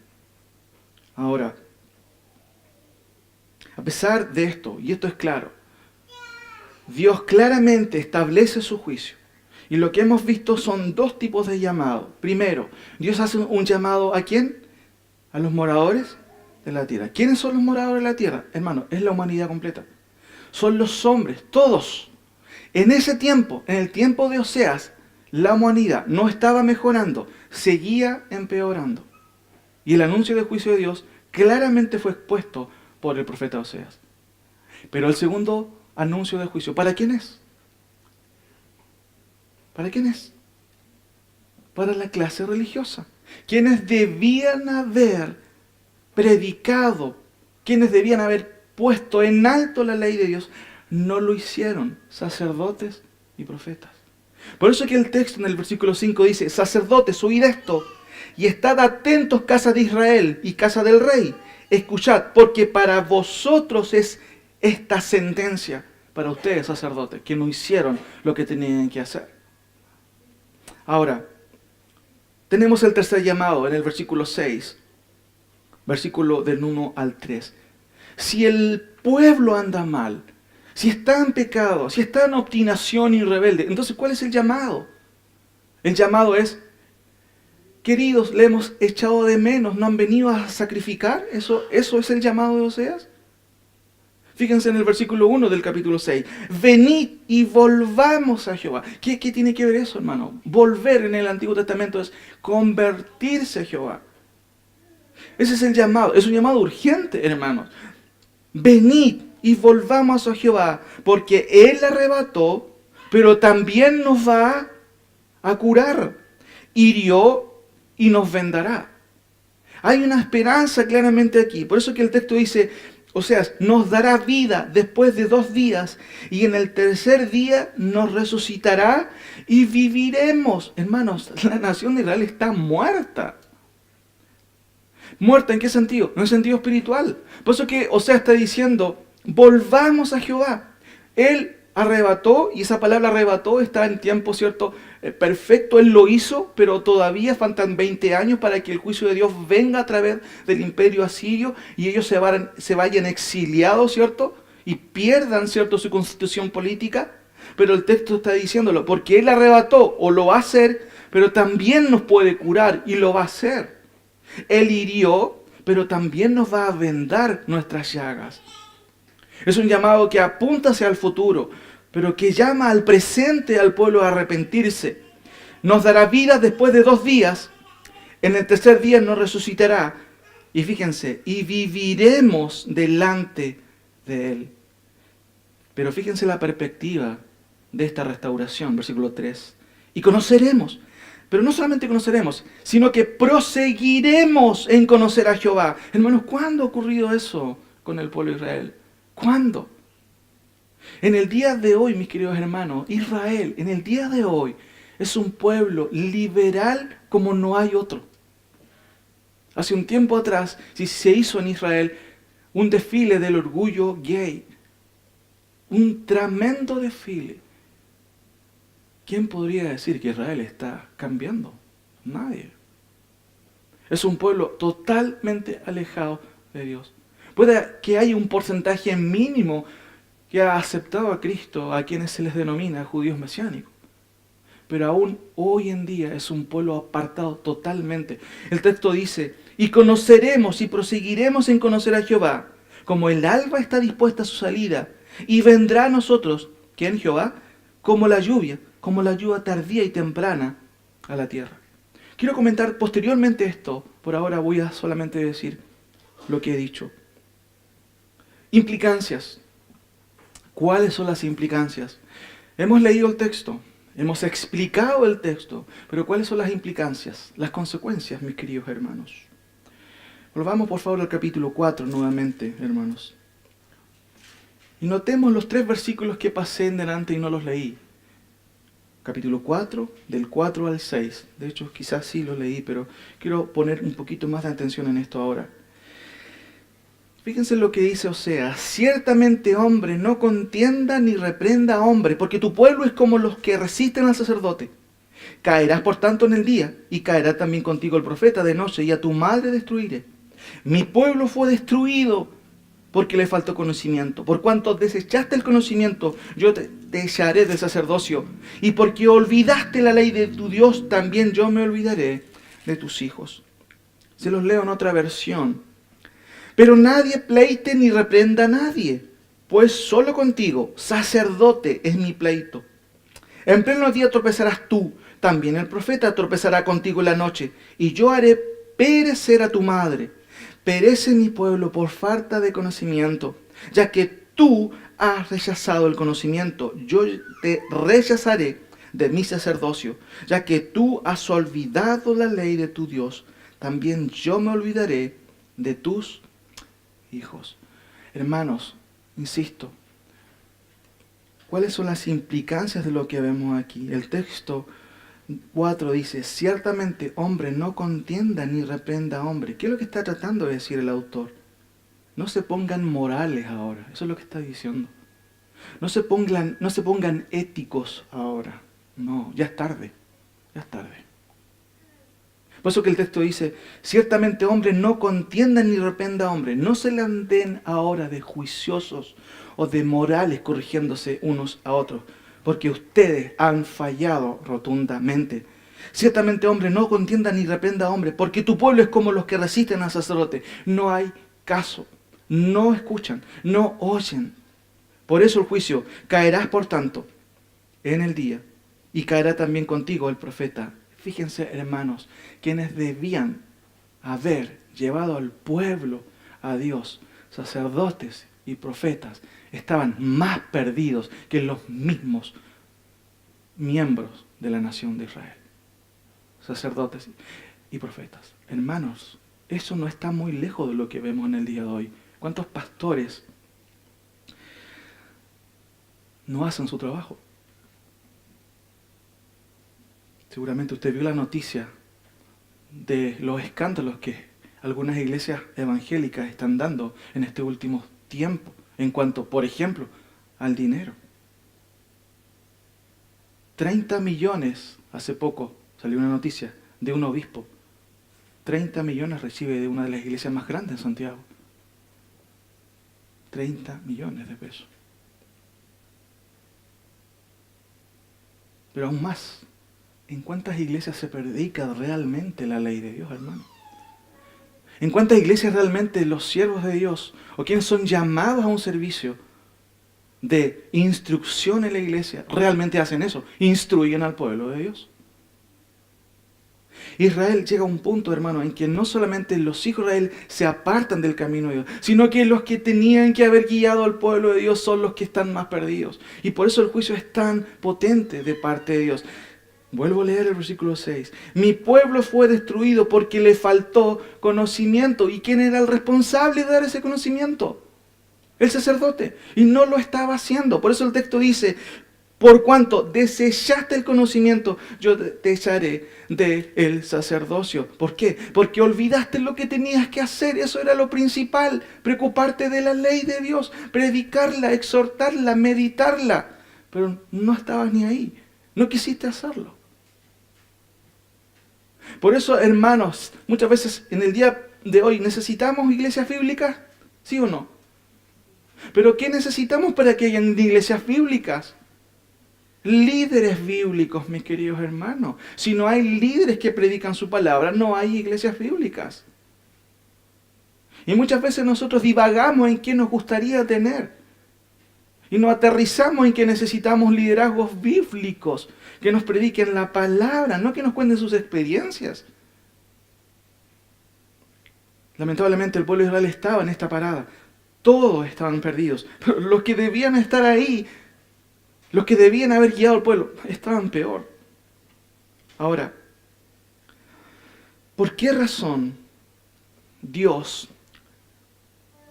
Ahora, a pesar de esto, y esto es claro, Dios claramente establece su juicio. Y lo que hemos visto son dos tipos de llamado. Primero, Dios hace un llamado ¿a quién? A los moradores de la tierra. ¿Quiénes son los moradores de la tierra? Hermano, es la humanidad completa. Son los hombres, todos. En ese tiempo, en el tiempo de Oseas, la humanidad no estaba mejorando, seguía empeorando. Y el anuncio del juicio de Dios claramente fue expuesto por el profeta Oseas. Pero el segundo anuncio de juicio, ¿para quién es? ¿Para quién es? Para la clase religiosa. Quienes debían haber predicado, quienes debían haber puesto en alto la ley de Dios, no lo hicieron, sacerdotes y profetas. Por eso que el texto en el versículo 5 dice, sacerdotes, oíd esto, y estad atentos, casa de Israel y casa del rey. Escuchad, porque para vosotros es esta sentencia, para ustedes, sacerdotes, que no hicieron lo que tenían que hacer. Ahora, tenemos el tercer llamado en el versículo 6, versículo del 1 al 3. Si el pueblo anda mal, si está en pecado, si está en obstinación y rebelde, entonces ¿cuál es el llamado? El llamado es, queridos, le hemos echado de menos, ¿no han venido a sacrificar? ¿Eso es el llamado de Oseas? Fíjense en el versículo 1 del capítulo 6. Venid y volvamos a Jehová. ¿Qué tiene que ver eso, hermano? Volver en el Antiguo Testamento es convertirse a Jehová. Ese es el llamado. Es un llamado urgente, hermanos. Venid y volvamos a Jehová, porque Él arrebató, pero también nos va a curar. Hirió y nos vendará. Hay una esperanza claramente aquí. Por eso que el texto dice, o sea, nos dará vida después de 2 días y en el tercer día nos resucitará y viviremos. Hermanos, la nación de Israel está muerta. ¿Muerta en qué sentido? En el sentido espiritual. Por eso que Oseas está diciendo, volvamos a Jehová. Él arrebató, y esa palabra arrebató está en tiempo, ¿cierto? Perfecto, Él lo hizo, pero todavía faltan 20 años para que el juicio de Dios venga a través del imperio asirio y ellos se vayan exiliados, ¿cierto? Y pierdan, ¿cierto?, su constitución política. Pero el texto está diciéndolo, porque Él arrebató o lo va a hacer, pero también nos puede curar y lo va a hacer. Él hirió, pero también nos va a vendar nuestras llagas. Es un llamado que apunta hacia el futuro, pero que llama al presente al pueblo a arrepentirse. Nos dará vida después de 2 días. En el tercer día nos resucitará. Y fíjense, y viviremos delante de Él. Pero fíjense la perspectiva de esta restauración, versículo 3. Y conoceremos, pero no solamente conoceremos, sino que proseguiremos en conocer a Jehová. Hermanos, ¿cuándo ha ocurrido eso con el pueblo de Israel? ¿Cuándo? En el día de hoy, mis queridos hermanos, Israel, en el día de hoy, es un pueblo liberal como no hay otro. Hace un tiempo atrás, se hizo en Israel un desfile del orgullo gay. Un tremendo desfile. ¿Quién podría decir que Israel está cambiando? Nadie. Es un pueblo totalmente alejado de Dios. Puede que haya un porcentaje mínimo que ha aceptado a Cristo, a quienes se les denomina judíos mesiánicos. Pero aún hoy en día es un pueblo apartado totalmente. El texto dice, y conoceremos y proseguiremos en conocer a Jehová, como el alba está dispuesta a su salida, y vendrá a nosotros, ¿quién? Jehová, como la lluvia tardía y temprana a la tierra. Quiero comentar posteriormente esto, por ahora voy a solamente decir lo que he dicho. Implicancias. ¿Cuáles son las implicancias? Hemos leído el texto, hemos explicado el texto, pero ¿cuáles son las implicancias, las consecuencias, mis queridos hermanos? Volvamos por favor al capítulo 4 nuevamente, hermanos. Y notemos los 3 versículos que pasé en delante y no los leí. Capítulo 4, del 4 al 6. De hecho, quizás sí los leí, pero quiero poner un poquito más de atención en esto ahora. Fíjense lo que dice Oseas: ciertamente hombre no contienda ni reprenda a hombre, porque tu pueblo es como los que resisten al sacerdote. Caerás por tanto en el día, y caerá también contigo el profeta de noche, y a tu madre destruiré. Mi pueblo fue destruido porque le faltó conocimiento. Por cuanto desechaste el conocimiento, yo te echaré del sacerdocio. Y porque olvidaste la ley de tu Dios, también yo me olvidaré de tus hijos. Se los leo en otra versión. Pero nadie pleite ni reprenda a nadie, pues solo contigo, sacerdote, es mi pleito. En pleno día tropezarás tú, también el profeta tropezará contigo en la noche, y yo haré perecer a tu madre. Perece mi pueblo por falta de conocimiento, ya que tú has rechazado el conocimiento, yo te rechazaré de mi sacerdocio, ya que tú has olvidado la ley de tu Dios, también yo me olvidaré de tus hijos. Hermanos, insisto, ¿cuáles son las implicancias de lo que vemos aquí? El texto 4 dice: ciertamente hombre no contienda ni reprenda a hombre. ¿Qué es lo que está tratando de decir el autor? No se pongan morales ahora, eso es lo que está diciendo. No se pongan éticos ahora. No, ya es tarde, ya es tarde. Por eso que el texto dice: ciertamente hombre no contienda ni reprenda a hombre. No se le anden ahora de juiciosos o de morales corrigiéndose unos a otros, porque ustedes han fallado rotundamente. Ciertamente hombre no contienda ni reprenda a hombre, porque tu pueblo es como los que resisten al sacerdote. No hay caso, no escuchan, no oyen. Por eso el juicio: caerás por tanto en el día, y caerá también contigo el profeta. Fíjense, hermanos, quienes debían haber llevado al pueblo a Dios, sacerdotes y profetas, estaban más perdidos que los mismos miembros de la nación de Israel. Sacerdotes y profetas. Hermanos, eso no está muy lejos de lo que vemos en el día de hoy. ¿Cuántos pastores no hacen su trabajo? Seguramente usted vio la noticia de los escándalos que algunas iglesias evangélicas están dando en este último tiempo, en cuanto, por ejemplo, al dinero. 30 millones, hace poco salió una noticia de un obispo. 30 millones recibe de una de las iglesias más grandes en Santiago. 30 millones de pesos. Pero aún más, ¿en cuántas iglesias se predica realmente la ley de Dios, hermano? ¿En cuántas iglesias realmente los siervos de Dios, o quienes son llamados a un servicio de instrucción en la iglesia, realmente hacen eso? Instruyen al pueblo de Dios. Israel llega a un punto, hermano, en que no solamente los hijos de Israel se apartan del camino de Dios, sino que los que tenían que haber guiado al pueblo de Dios son los que están más perdidos. Y por eso el juicio es tan potente de parte de Dios. Vuelvo a leer el versículo 6. Mi pueblo fue destruido porque le faltó conocimiento. ¿Y quién era el responsable de dar ese conocimiento? El sacerdote. Y no lo estaba haciendo. Por eso el texto dice: por cuanto desechaste el conocimiento, yo te echaré del sacerdocio. ¿Por qué? Porque olvidaste lo que tenías que hacer. Eso era lo principal. Preocuparte de la ley de Dios. Predicarla, exhortarla, meditarla. Pero no estabas ni ahí. No quisiste hacerlo. Por eso, hermanos, muchas veces en el día de hoy necesitamos iglesias bíblicas, ¿sí o no? Pero ¿qué necesitamos para que hayan iglesias bíblicas? Líderes bíblicos, mis queridos hermanos. Si no hay líderes que predican su palabra, no hay iglesias bíblicas. Y muchas veces nosotros divagamos en qué nos gustaría tener. Y nos aterrizamos en que necesitamos liderazgos bíblicos, que nos prediquen la palabra, no que nos cuenten sus experiencias. Lamentablemente el pueblo de Israel estaba en esta parada. Todos estaban perdidos. Pero los que debían estar ahí, los que debían haber guiado al pueblo, estaban peor. Ahora, ¿por qué razón Dios,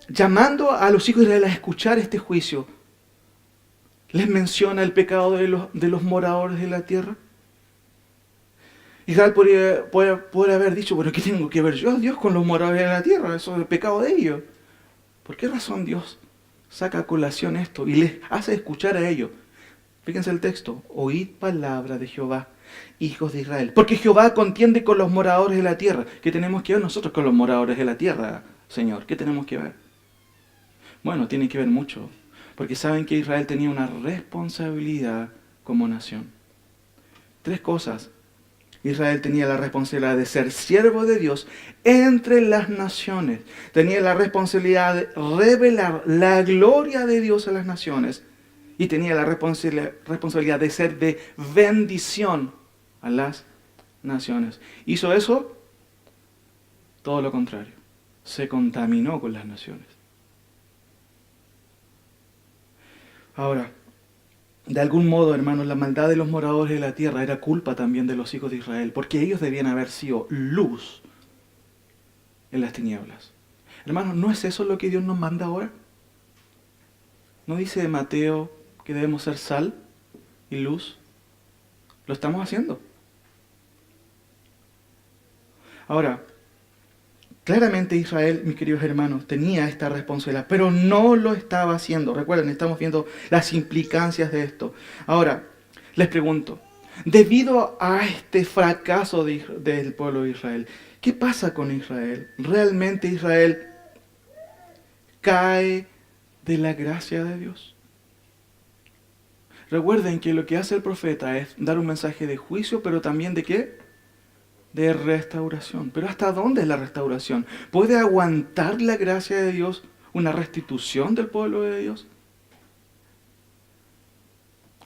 llamando a los hijos de Israel a escuchar este juicio, les menciona el pecado de los moradores de la tierra? Israel podría haber dicho, bueno, ¿qué tengo que ver yo, Dios, con los moradores de la tierra? Eso es el pecado de ellos. ¿Por qué razón Dios saca a colación esto y les hace escuchar a ellos? Fíjense el texto: oíd palabra de Jehová, hijos de Israel. Porque Jehová contiende con los moradores de la tierra. ¿Qué tenemos que ver nosotros con los moradores de la tierra, Señor? ¿Qué tenemos que ver? Bueno, tiene que ver mucho. Porque saben que Israel tenía una responsabilidad como nación. 3 cosas. Israel tenía la responsabilidad de ser siervo de Dios entre las naciones. Tenía la responsabilidad de revelar la gloria de Dios a las naciones. Y tenía la responsabilidad de ser de bendición a las naciones. ¿Hizo eso? Todo lo contrario. Se contaminó con las naciones. Ahora, de algún modo, hermanos, la maldad de los moradores de la tierra era culpa también de los hijos de Israel, porque ellos debían haber sido luz en las tinieblas. Hermanos, ¿no es eso lo que Dios nos manda ahora? ¿No dice Mateo que debemos ser sal y luz? Lo estamos haciendo. Ahora, claramente Israel, mis queridos hermanos, tenía esta responsabilidad, pero no lo estaba haciendo. Recuerden, estamos viendo las implicancias de esto. Ahora, les pregunto, debido a este fracaso del pueblo de Israel, ¿qué pasa con Israel? ¿Realmente Israel cae de la gracia de Dios? Recuerden que lo que hace el profeta es dar un mensaje de juicio, pero también ¿de qué? De restauración. Pero ¿hasta dónde es la restauración? ¿Puede aguantar la gracia de Dios una restitución del pueblo de Dios?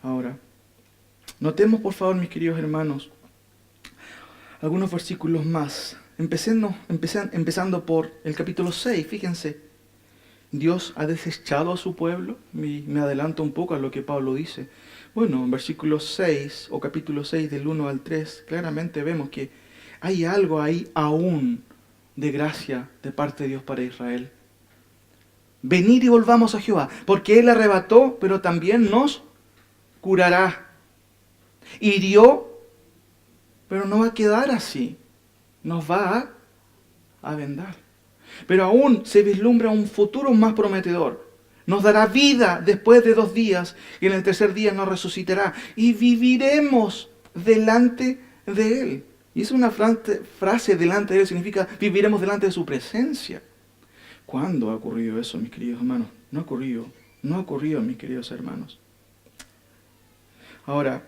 Ahora, notemos por favor, mis queridos hermanos, algunos versículos más. Empezando por el capítulo 6, fíjense. Dios ha desechado a su pueblo. Me adelanto un poco a lo que Pablo dice. Bueno, en versículo 6 o capítulo 6 del 1 al 3, claramente vemos que hay algo ahí aún de gracia de parte de Dios para Israel. Venid y volvamos a Jehová, porque Él arrebató, pero también nos curará. Hirió, pero no va a quedar así. Nos va a vendar. Pero aún se vislumbra un futuro más prometedor. Nos dará vida después de 2 días, y en el 3er día nos resucitará. Y viviremos delante de Él. Y es una frase delante de Él, significa viviremos delante de su presencia. ¿Cuándo ha ocurrido eso, mis queridos hermanos? No ha ocurrido, mis queridos hermanos. Ahora,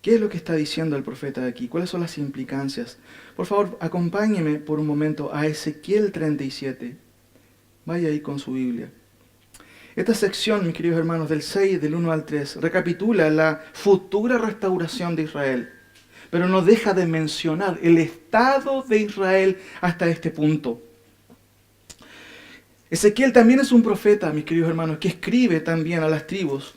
¿qué es lo que está diciendo el profeta aquí? ¿Cuáles son las implicancias? Por favor, acompáñeme por un momento a Ezequiel 37. Vaya ahí con su Biblia. Esta sección, mis queridos hermanos, del 6, del 1 al 3, recapitula la futura restauración de Israel. Pero no deja de mencionar el estado de Israel hasta este punto. Ezequiel también es un profeta, mis queridos hermanos, que escribe también a las tribus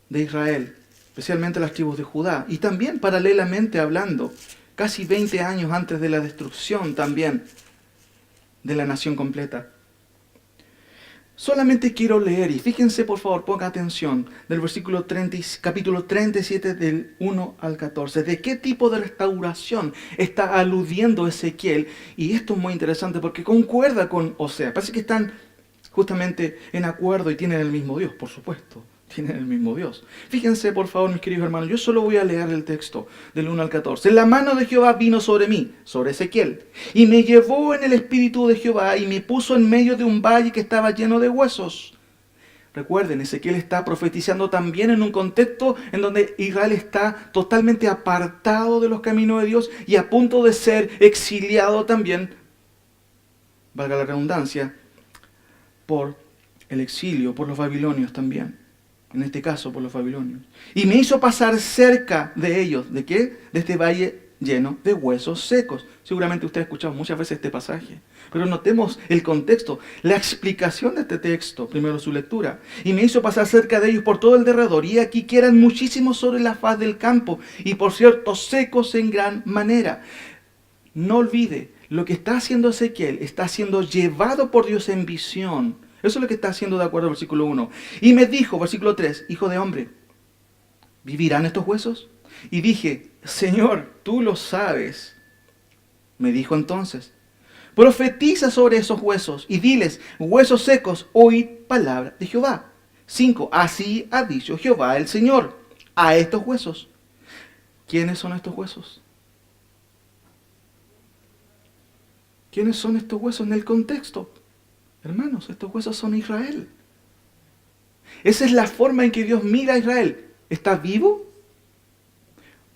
de Israel, especialmente a las tribus de Judá, y también paralelamente hablando, casi 20 años antes de la destrucción también de la nación completa. Solamente quiero leer, y fíjense por favor, pongan atención, del capítulo 37 del 1 al 14. ¿De qué tipo de restauración está aludiendo Ezequiel? Y esto es muy interesante porque concuerda con Osea. Parece que están justamente en acuerdo y tienen el mismo Dios, por supuesto. Tienen el mismo Dios. Fíjense por favor, mis queridos hermanos, yo solo voy a leer el texto del 1 al 14. La mano de Jehová vino sobre mí, sobre Ezequiel, y me llevó en el espíritu de Jehová y me puso en medio de un valle que estaba lleno de huesos. Recuerden, Ezequiel está profetizando también en un contexto en donde Israel está totalmente apartado de los caminos de Dios y a punto de ser exiliado también, valga la redundancia, por el exilio, por los babilonios también. En este caso, por los babilonios. Y me hizo pasar cerca de ellos. ¿De qué? De este valle lleno de huesos secos. Seguramente usted ha escuchado muchas veces este pasaje. Pero notemos el contexto, la explicación de este texto. Primero su lectura. Y me hizo pasar cerca de ellos por todo el derredor. Y aquí que eran muchísimos sobre la faz del campo. Y por cierto, secos en gran manera. No olvide, lo que está haciendo Ezequiel está siendo llevado por Dios en visión. Eso es lo que está haciendo de acuerdo al versículo 1. Y me dijo, versículo 3, hijo de hombre, ¿vivirán estos huesos? Y dije, Señor, tú lo sabes. Me dijo entonces, profetiza sobre esos huesos y diles, huesos secos, oíd palabra de Jehová. 5. Así ha dicho Jehová el Señor a estos huesos. ¿Quiénes son estos huesos? ¿Quiénes son estos huesos en el contexto? Hermanos, estos huesos son Israel. Esa es la forma en que Dios mira a Israel. ¿Está vivo?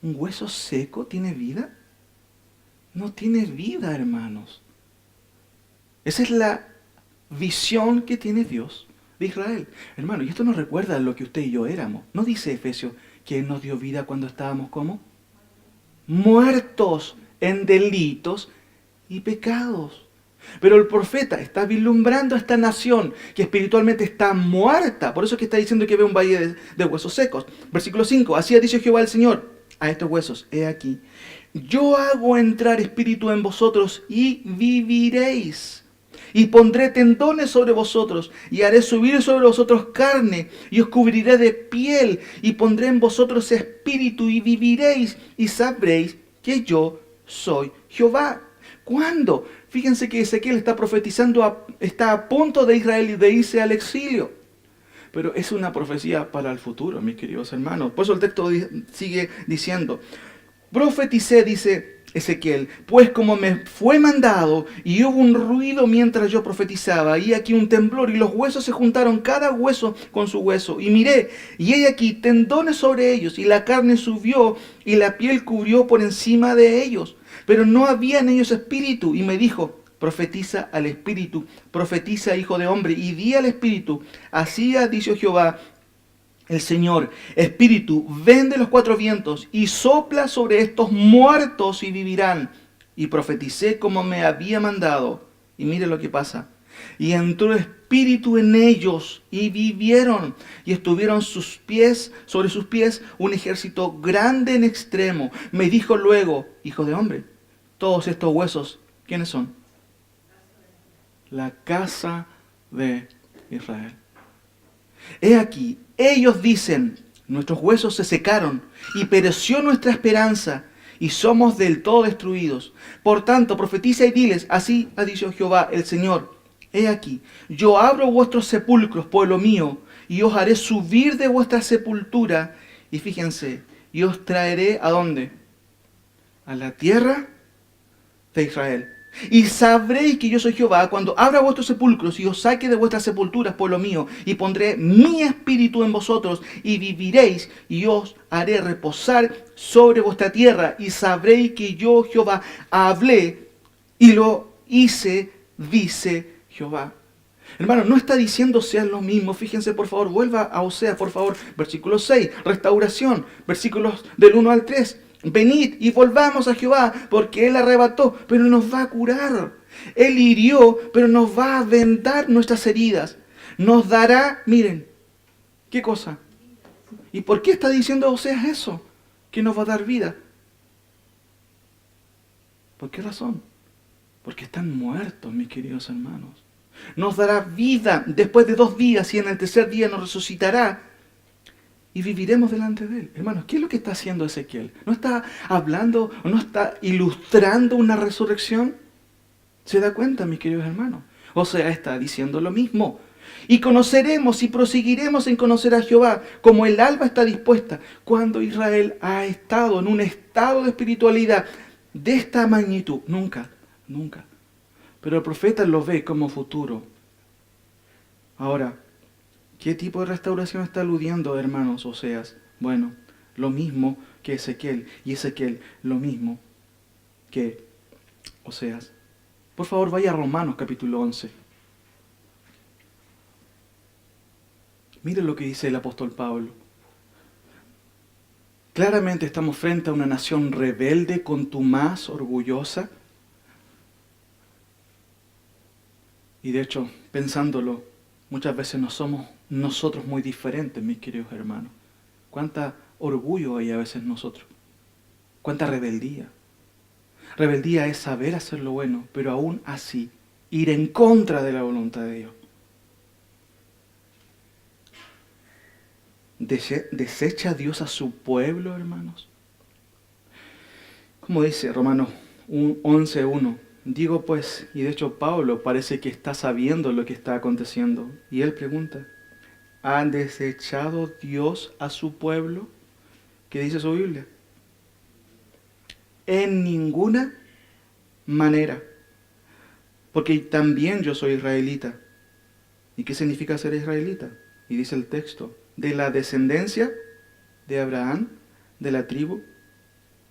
¿Un hueso seco tiene vida? No tiene vida, hermanos. Esa es la visión que tiene Dios de Israel. Hermano, y esto nos recuerda a lo que usted y yo éramos. ¿No dice Efesios que Él nos dio vida cuando estábamos como? Muertos en delitos y pecados. Pero el profeta está vislumbrando a esta nación que espiritualmente está muerta. Por eso es que está diciendo que ve un valle de huesos secos. Versículo 5. Así ha dicho Jehová el Señor a estos huesos. He aquí, yo hago entrar espíritu en vosotros y viviréis. Y pondré tendones sobre vosotros, y haré subir sobre vosotros carne, y os cubriré de piel, y pondré en vosotros espíritu, y viviréis, y sabréis que yo soy Jehová. ¿Cuándo? Fíjense que Ezequiel está profetizando, está a punto de Israel de irse al exilio. Pero es una profecía para el futuro, mis queridos hermanos. Por eso el texto sigue diciendo, profeticé, dice Ezequiel, pues como me fue mandado y hubo un ruido mientras yo profetizaba, y aquí un temblor y los huesos se juntaron cada hueso con su hueso, y miré, y he aquí tendones sobre ellos, y la carne subió y la piel cubrió por encima de ellos, pero no había en ellos espíritu, y me dijo, profetiza al espíritu, profetiza, hijo de hombre, y di al espíritu, así ha dicho Jehová el Señor, espíritu, ven de los cuatro vientos y sopla sobre estos muertos y vivirán. Y profeticé como me había mandado. Y mire lo que pasa. Y entró espíritu en ellos y vivieron. Y estuvieron sus pies, sobre sus pies, un ejército grande en extremo. Me dijo luego, hijo de hombre, todos estos huesos, ¿quiénes son? La casa de Israel. He aquí, ellos dicen, nuestros huesos se secaron y pereció nuestra esperanza y somos del todo destruidos. Por tanto, profetiza y diles, así ha dicho Jehová el Señor. He aquí, yo abro vuestros sepulcros, pueblo mío, y os haré subir de vuestra sepultura. Y fíjense, y os traeré ¿a dónde? A la tierra de Israel. Y sabréis que yo soy Jehová cuando abra vuestros sepulcros y os saque de vuestras sepulturas, pueblo mío, y pondré mi espíritu en vosotros y viviréis y os haré reposar sobre vuestra tierra y sabréis que yo Jehová hablé y lo hice, dice Jehová. Hermano, no está diciendo sean lo mismo. Fíjense, por favor, vuelva a Oseas, por favor. Versículo 6, restauración. Versículos del 1 al 3. Venid y volvamos a Jehová, porque Él arrebató, pero nos va a curar. Él hirió, pero nos va a vendar nuestras heridas. Nos dará, miren, ¿qué cosa? ¿Y por qué está diciendo Oseas eso? Que nos va a dar vida. ¿Por qué razón? Porque están muertos, mis queridos hermanos. Nos dará vida después de 2 días y en el tercer día nos resucitará. Y viviremos delante de Él. Hermanos, ¿qué es lo que está haciendo Ezequiel? ¿No está hablando o no está ilustrando una resurrección? ¿Se da cuenta, mis queridos hermanos? O sea, está diciendo lo mismo. Y conoceremos y proseguiremos en conocer a Jehová, como el alba está dispuesta. Cuando Israel ha estado en un estado de espiritualidad de esta magnitud, nunca, nunca. Pero el profeta lo ve como futuro. Ahora, ¿qué tipo de restauración está aludiendo, hermanos Oseas? Bueno, lo mismo que Ezequiel. Y Ezequiel, lo mismo que Oseas. Por favor, vaya a Romanos capítulo 11. Miren lo que dice el apóstol Pablo. Claramente estamos frente a una nación rebelde, contumaz, orgullosa. Y de hecho, pensándolo, muchas veces no somos nosotros muy diferentes, mis queridos hermanos. Cuánta orgullo hay a veces en nosotros. Cuánta rebeldía. Rebeldía es saber hacer lo bueno, pero aún así ir en contra de la voluntad de Dios. ¿Desecha Dios a su pueblo, hermanos? Como dice Romanos 11:1, digo pues, y de hecho Pablo parece que está sabiendo lo que está aconteciendo, y él pregunta, ¿ha desechado Dios a su pueblo? ¿Qué dice su Biblia? En ninguna manera, porque también yo soy israelita. ¿Y qué significa ser israelita? Y dice el texto, de la descendencia de Abraham, de la tribu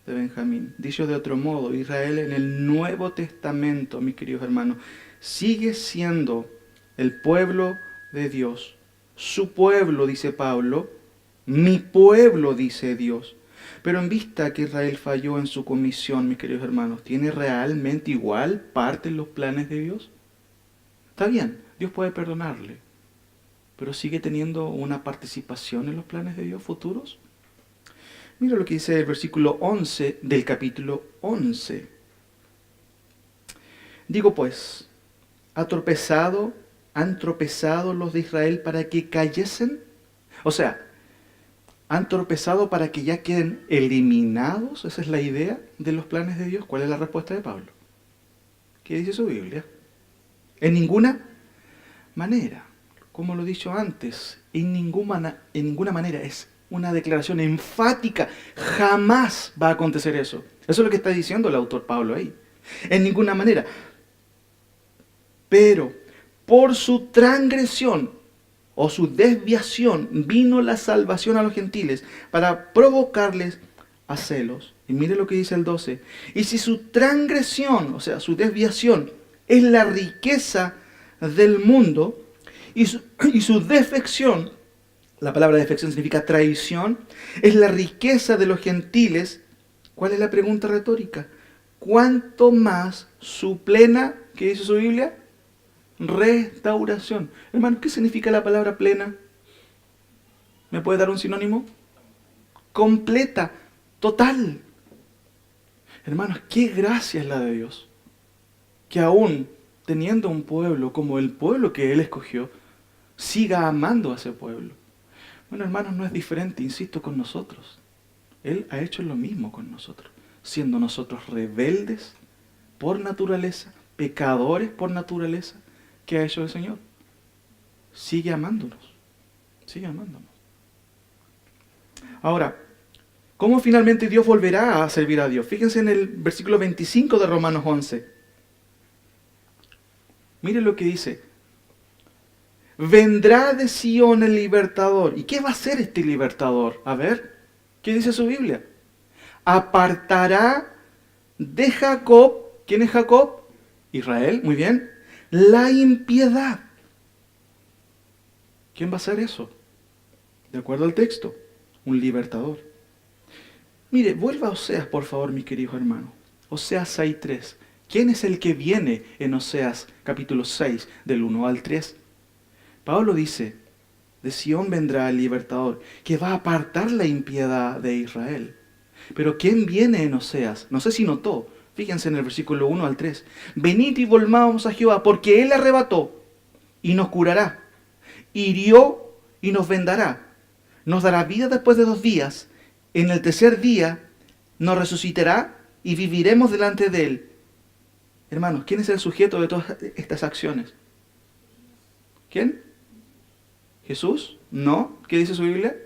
de Benjamín. Dicho de otro modo, Israel en el Nuevo Testamento, mis queridos hermanos, sigue siendo el pueblo de Dios. Su pueblo, dice Pablo, mi pueblo, dice Dios. Pero en vista que Israel falló en su comisión, mis queridos hermanos, ¿tiene realmente igual parte en los planes de Dios? Está bien, Dios puede perdonarle, pero sigue teniendo una participación en los planes de Dios futuros. Mira lo que dice el versículo 11 del capítulo 11. Digo pues, ¿han tropezado los de Israel para que cayesen? O sea, ¿han tropezado para que ya queden eliminados? Esa es la idea de los planes de Dios. ¿Cuál es la respuesta de Pablo? ¿Qué dice su Biblia? En ninguna manera. Como lo he dicho antes, en ninguna manera. Es una declaración enfática. Jamás va a acontecer eso. Eso es lo que está diciendo el autor Pablo ahí. En ninguna manera. Pero por su transgresión o su desviación vino la salvación a los gentiles para provocarles a celos. Y mire lo que dice el 12. Y si su transgresión, o sea, su desviación, es la riqueza del mundo y su defección, la palabra defección significa traición, es la riqueza de los gentiles, ¿cuál es la pregunta retórica? ¿Cuánto más su plena, qué dice su Biblia? Restauración. Hermano, ¿qué significa la palabra plena? ¿Me puede dar un sinónimo? Completa, total. Hermanos, qué gracia es la de Dios. Que aún teniendo un pueblo como el pueblo que Él escogió, siga amando a ese pueblo. Bueno, hermanos, no es diferente, insisto, con nosotros. Él ha hecho lo mismo con nosotros, siendo nosotros rebeldes por naturaleza, pecadores por naturaleza. ¿Qué ha hecho el Señor? Sigue amándonos. Sigue amándonos. Ahora, ¿cómo finalmente Dios volverá a servir a Dios? Fíjense en el versículo 25 de Romanos 11. Miren lo que dice. Vendrá de Sion el libertador. ¿Y qué va a hacer este libertador? A ver, ¿qué dice su Biblia? Apartará de Jacob. ¿Quién es Jacob? Israel, muy bien. La impiedad. ¿Quién va a hacer eso? De acuerdo al texto, un libertador. Mire, vuelva a Oseas, por favor, mis queridos hermanos. Oseas 6:3. ¿Quién es el que viene en Oseas capítulo 6, del 1 al 3? Pablo dice, de Sion vendrá el libertador, que va a apartar la impiedad de Israel. Pero ¿quién viene en Oseas? No sé si notó. Fíjense en el versículo 1 al 3. Venid y volvamos a Jehová, porque Él arrebató y nos curará. Hirió y nos vendará. Nos dará vida después de 2 días. En el tercer día nos resucitará y viviremos delante de Él. Hermanos, ¿quién es el sujeto de todas estas acciones? ¿Quién? ¿Jesús? ¿No? ¿Qué dice su Biblia?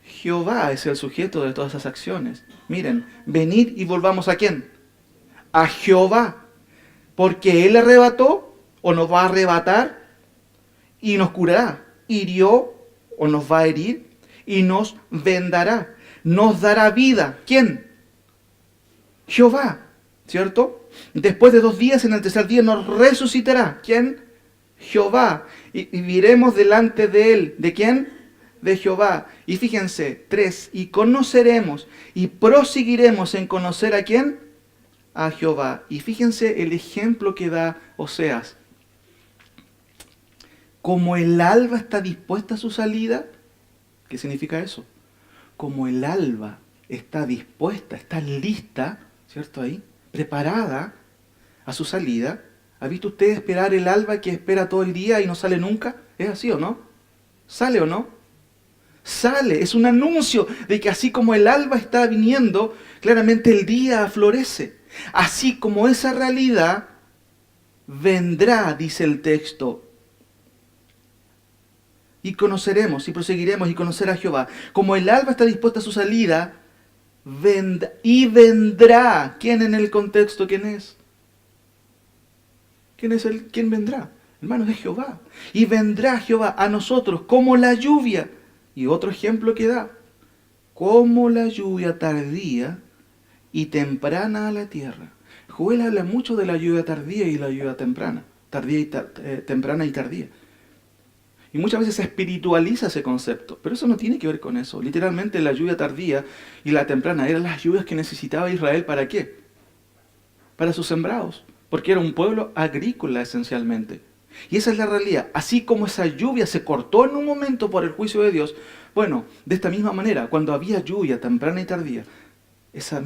Jehová es el sujeto de todas esas acciones. Miren, venid y volvamos ¿a quién? A Jehová. Porque Él arrebató o nos va a arrebatar y nos curará. Hirió o nos va a herir y nos vendará. Nos dará vida. ¿Quién? Jehová. ¿Cierto? Después de 2 días, en el tercer día nos resucitará. ¿Quién? Jehová. Y viviremos delante de Él. ¿De quién? De Jehová. Y fíjense, 3, y conoceremos y proseguiremos en conocer ¿a quién? A Jehová. Y fíjense el ejemplo que da Oseas. Como el alba está dispuesta a su salida, ¿qué significa eso? Como el alba está dispuesta, está lista, ¿cierto? Ahí, preparada a su salida. ¿Ha visto usted esperar el alba que espera todo el día y no sale nunca? ¿Es así o no? ¿Sale o no? Sale, es un anuncio de que así como el alba está viniendo, claramente el día florece. Así como esa realidad vendrá, dice el texto, y conoceremos y proseguiremos y conocer a Jehová. Como el alba está dispuesta a su salida, vendrá. ¿Quién en el contexto? ¿Quién es? ¿Quién vendrá? Hermanos, es Jehová. Y vendrá Jehová a nosotros como la lluvia. Y otro ejemplo que da. Como la lluvia tardía y temprana a la tierra. Joel habla mucho de la lluvia tardía y la lluvia temprana. Temprana y tardía. Y muchas veces se espiritualiza ese concepto. Pero eso no tiene que ver con eso. Literalmente la lluvia tardía y la temprana eran las lluvias que necesitaba Israel. ¿Para qué? Para sus sembrados. Porque era un pueblo agrícola esencialmente. Y esa es la realidad. Así como esa lluvia se cortó en un momento por el juicio de Dios, bueno, de esta misma manera, cuando había lluvia temprana y tardía, de esa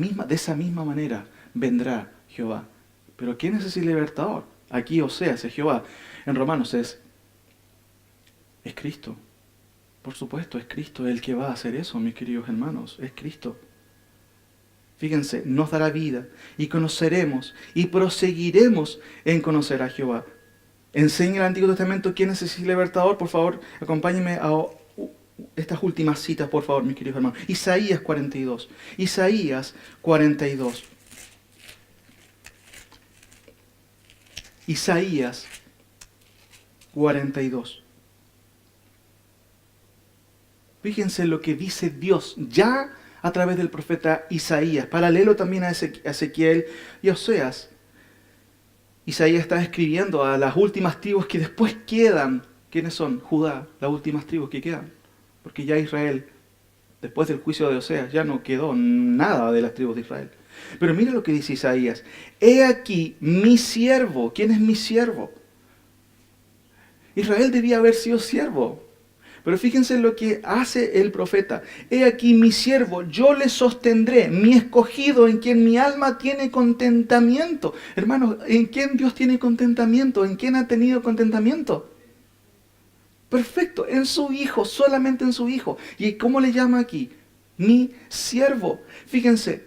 misma manera vendrá Jehová. Pero ¿quién es ese libertador? Aquí Oseas es Jehová. En Romanos es Cristo. Por supuesto, es Cristo el que va a hacer eso, mis queridos hermanos. Es Cristo. Fíjense, nos dará vida y conoceremos y proseguiremos en conocer a Jehová. Enseña el Antiguo Testamento quién es ese libertador. Por favor, acompáñenme a estas últimas citas, por favor, mis queridos hermanos. Isaías 42. Isaías 42. Isaías 42. Fíjense lo que dice Dios ya a través del profeta Isaías, paralelo también a Ezequiel y Oseas. Isaías está escribiendo a las últimas tribus que después quedan. ¿Quiénes son? Judá, las últimas tribus que quedan. Porque ya Israel, después del juicio de Oseas, ya no quedó nada de las tribus de Israel. Pero mira lo que dice Isaías. He aquí mi siervo. ¿Quién es mi siervo? Israel debía haber sido siervo. Pero fíjense lo que hace el profeta. He aquí mi siervo, yo le sostendré, mi escogido en quien mi alma tiene contentamiento. Hermanos, ¿en quién Dios tiene contentamiento? ¿En quién ha tenido contentamiento? Perfecto, en su Hijo, solamente en su Hijo. ¿Y cómo le llama aquí? Mi siervo. Fíjense,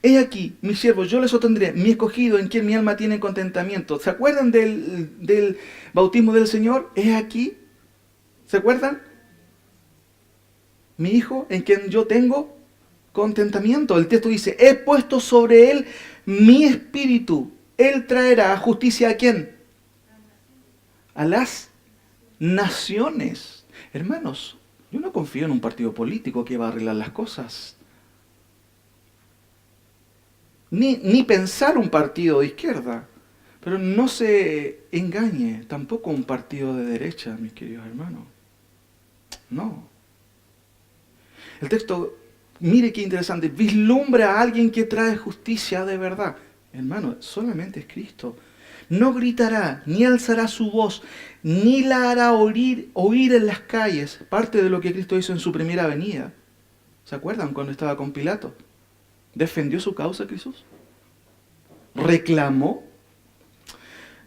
he aquí mi siervo, yo le sostendré, mi escogido en quien mi alma tiene contentamiento. ¿Se acuerdan del bautismo del Señor? He aquí. ¿Se acuerdan? Mi hijo en quien yo tengo contentamiento. El texto dice, he puesto sobre él mi espíritu. Él traerá justicia ¿a quién? A las naciones. Hermanos, yo no confío en un partido político que va a arreglar las cosas. Ni pensar un partido de izquierda. Pero no se engañe, tampoco un partido de derecha, mis queridos hermanos. No. El texto, mire qué interesante, vislumbra a alguien que trae justicia de verdad. Hermano, solamente es Cristo. No gritará, ni alzará su voz, ni la hará oír en las calles. Parte de lo que Cristo hizo en su primera venida. ¿Se acuerdan cuando estaba con Pilato? ¿Defendió su causa Jesús? ¿Reclamó?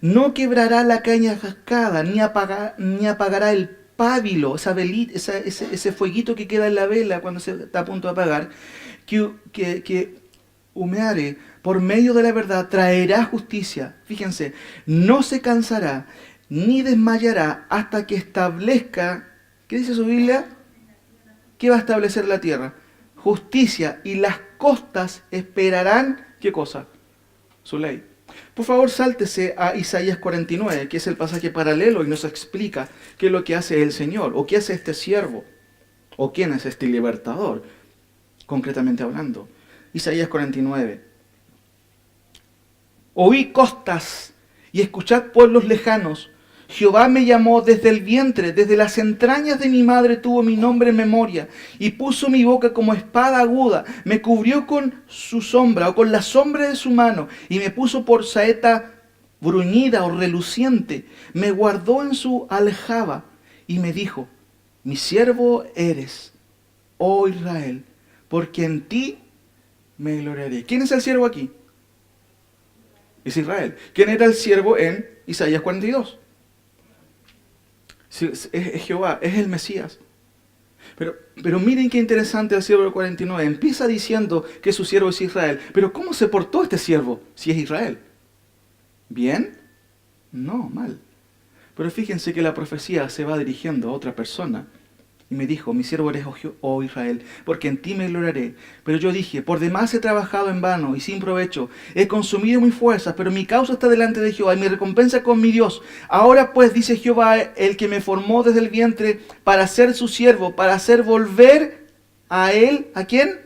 No quebrará la caña cascada, ni apagará el pábilo, ese fueguito que queda en la vela cuando se está a punto de apagar, que humeare por medio de la verdad, traerá justicia. Fíjense, no se cansará ni desmayará hasta que establezca, ¿qué dice su Biblia? ¿Qué va a establecer la tierra? Justicia, y las costas esperarán, ¿qué cosa? Su ley. Por favor, sáltese a Isaías 49, que es el pasaje paralelo y nos explica qué es lo que hace el Señor, o qué hace este siervo, o quién es este libertador, concretamente hablando. Isaías 49. Oí costas y escuchad pueblos lejanos. Jehová me llamó desde el vientre, desde las entrañas de mi madre tuvo mi nombre en memoria, y puso mi boca como espada aguda, me cubrió con su sombra, o con la sombra de su mano, y me puso por saeta bruñida o reluciente, me guardó en su aljaba, y me dijo, mi siervo eres, oh Israel, porque en ti me gloriaré. ¿Quién es el siervo aquí? Es Israel. ¿Quién era el siervo en Isaías 42? Es Jehová, es el Mesías. Pero miren qué interesante el siervo del 49. Empieza diciendo que su siervo es Israel. Pero ¿cómo se portó este siervo si es Israel? ¿Bien? No, mal. Pero fíjense que la profecía se va dirigiendo a otra persona. Y me dijo, mi siervo eres, oh Israel, porque en ti me gloriaré. Pero yo dije, por demás he trabajado en vano y sin provecho. He consumido mis fuerzas, pero mi causa está delante de Jehová y mi recompensa con mi Dios. Ahora pues, dice Jehová, el que me formó desde el vientre para ser su siervo, para hacer volver a él, ¿a quién?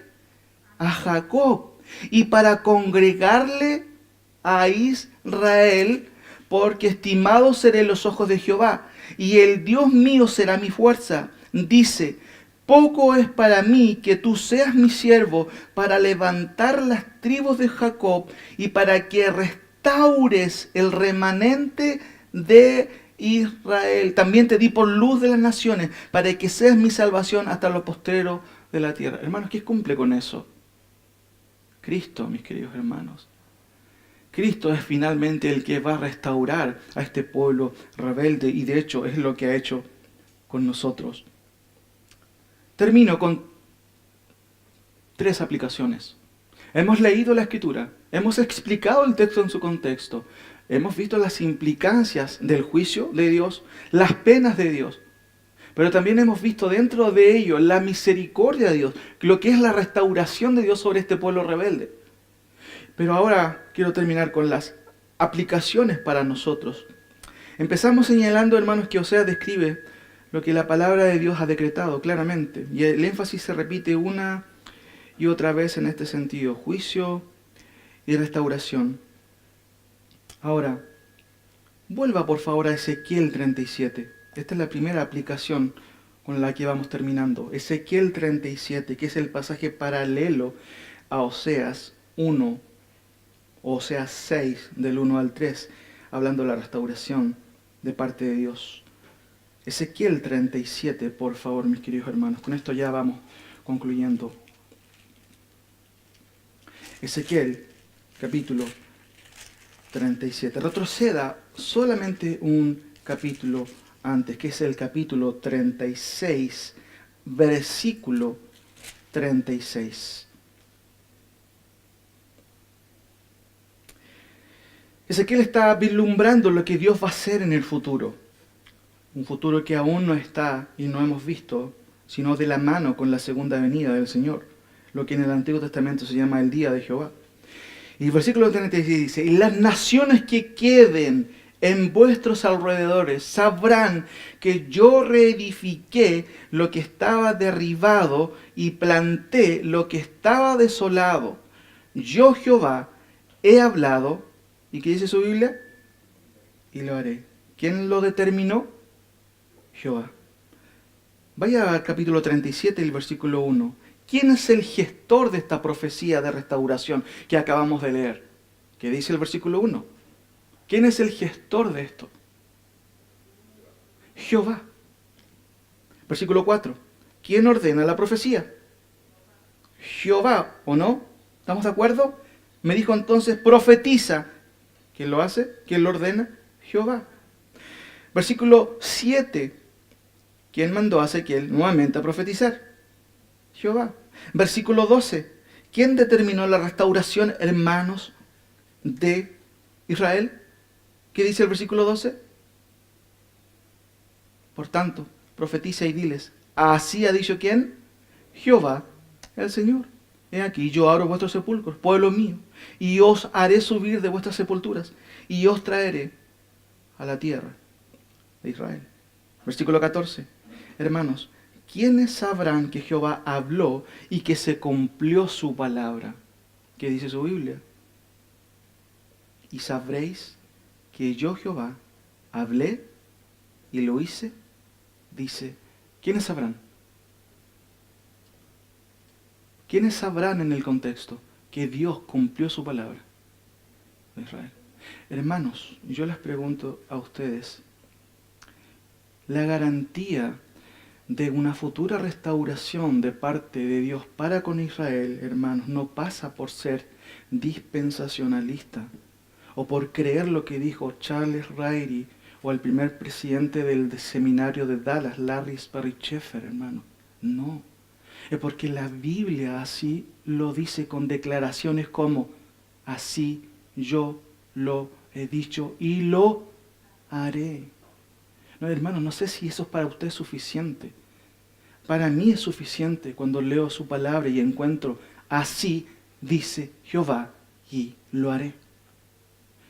A Jacob. Y para congregarle a Israel, porque estimado seré en los ojos de Jehová. Y el Dios mío será mi fuerza. Dice, poco es para mí que tú seas mi siervo para levantar las tribus de Jacob y para que restaures el remanente de Israel. También te di por luz de las naciones para que seas mi salvación hasta lo postrero de la tierra. Hermanos, ¿quién cumple con eso? Cristo, mis queridos hermanos. Cristo es finalmente el que va a restaurar a este pueblo rebelde y de hecho es lo que ha hecho con nosotros. Termino con 3 aplicaciones. Hemos leído la Escritura, hemos explicado el texto en su contexto, hemos visto las implicancias del juicio de Dios, las penas de Dios, pero también hemos visto dentro de ello la misericordia de Dios, lo que es la restauración de Dios sobre este pueblo rebelde. Pero ahora quiero terminar con las aplicaciones para nosotros. Empezamos señalando, hermanos, que Oseas describe lo que la palabra de Dios ha decretado claramente. Y el énfasis se repite una y otra vez en este sentido. Juicio y restauración. Ahora, vuelva por favor a Ezequiel 37. Esta es la primera aplicación con la que vamos terminando. Ezequiel 37, que es el pasaje paralelo a Oseas 1, Oseas 6, del 1 al 3, hablando de la restauración de parte de Dios. Ezequiel 37, por favor, mis queridos hermanos. Con esto ya vamos concluyendo. Ezequiel, capítulo 37. Retroceda solamente un capítulo antes, que es el capítulo 36, versículo 36. Ezequiel está vislumbrando lo que Dios va a hacer en el futuro. Un futuro que aún no está y no hemos visto, sino de la mano con la segunda venida del Señor. Lo que en el Antiguo Testamento se llama el día de Jehová. Y el versículo 36 dice, y las naciones que queden en vuestros alrededores sabrán que yo reedifiqué lo que estaba derribado y planté lo que estaba desolado. Yo, Jehová, he hablado. ¿Y qué dice su Biblia? Y lo haré. ¿Quién lo determinó? Jehová. Vaya al capítulo 37, el versículo 1. ¿Quién es el gestor de esta profecía de restauración que acabamos de leer? ¿Qué dice el versículo 1? ¿Quién es el gestor de esto? Jehová. Versículo 4. ¿Quién ordena la profecía? Jehová, ¿o no? ¿Estamos de acuerdo? Me dijo entonces, profetiza. ¿Quién lo hace? ¿Quién lo ordena? Jehová. Versículo 7. ¿Quién mandó a Ezequiel nuevamente a profetizar? Jehová. Versículo 12. ¿Quién determinó la restauración, hermanos, de Israel? ¿Qué dice el versículo 12? Por tanto, profetiza y diles, así ha dicho ¿quién? Jehová, el Señor. He aquí, yo abro vuestros sepulcros, pueblo mío, y os haré subir de vuestras sepulturas, y os traeré a la tierra de Israel. Versículo 14. Hermanos, ¿quiénes sabrán que Jehová habló y que se cumplió su palabra? ¿Qué dice su Biblia? Y sabréis que yo, Jehová, hablé y lo hice, dice, ¿quiénes sabrán? ¿Quiénes sabrán en el contexto que Dios cumplió su palabra de Israel? Hermanos, yo les pregunto a ustedes, la garantía de una futura restauración de parte de Dios para con Israel, hermanos, no pasa por ser dispensacionalista o por creer lo que dijo Charles Ryrie o el primer presidente del seminario de Dallas, Larry Sperry Sheffer, hermano. No, es porque la Biblia así lo dice con declaraciones como, así yo lo he dicho y lo haré. No, hermano, no sé si eso es para usted suficiente. Para mí es suficiente cuando leo su palabra y encuentro, así dice Jehová y lo haré.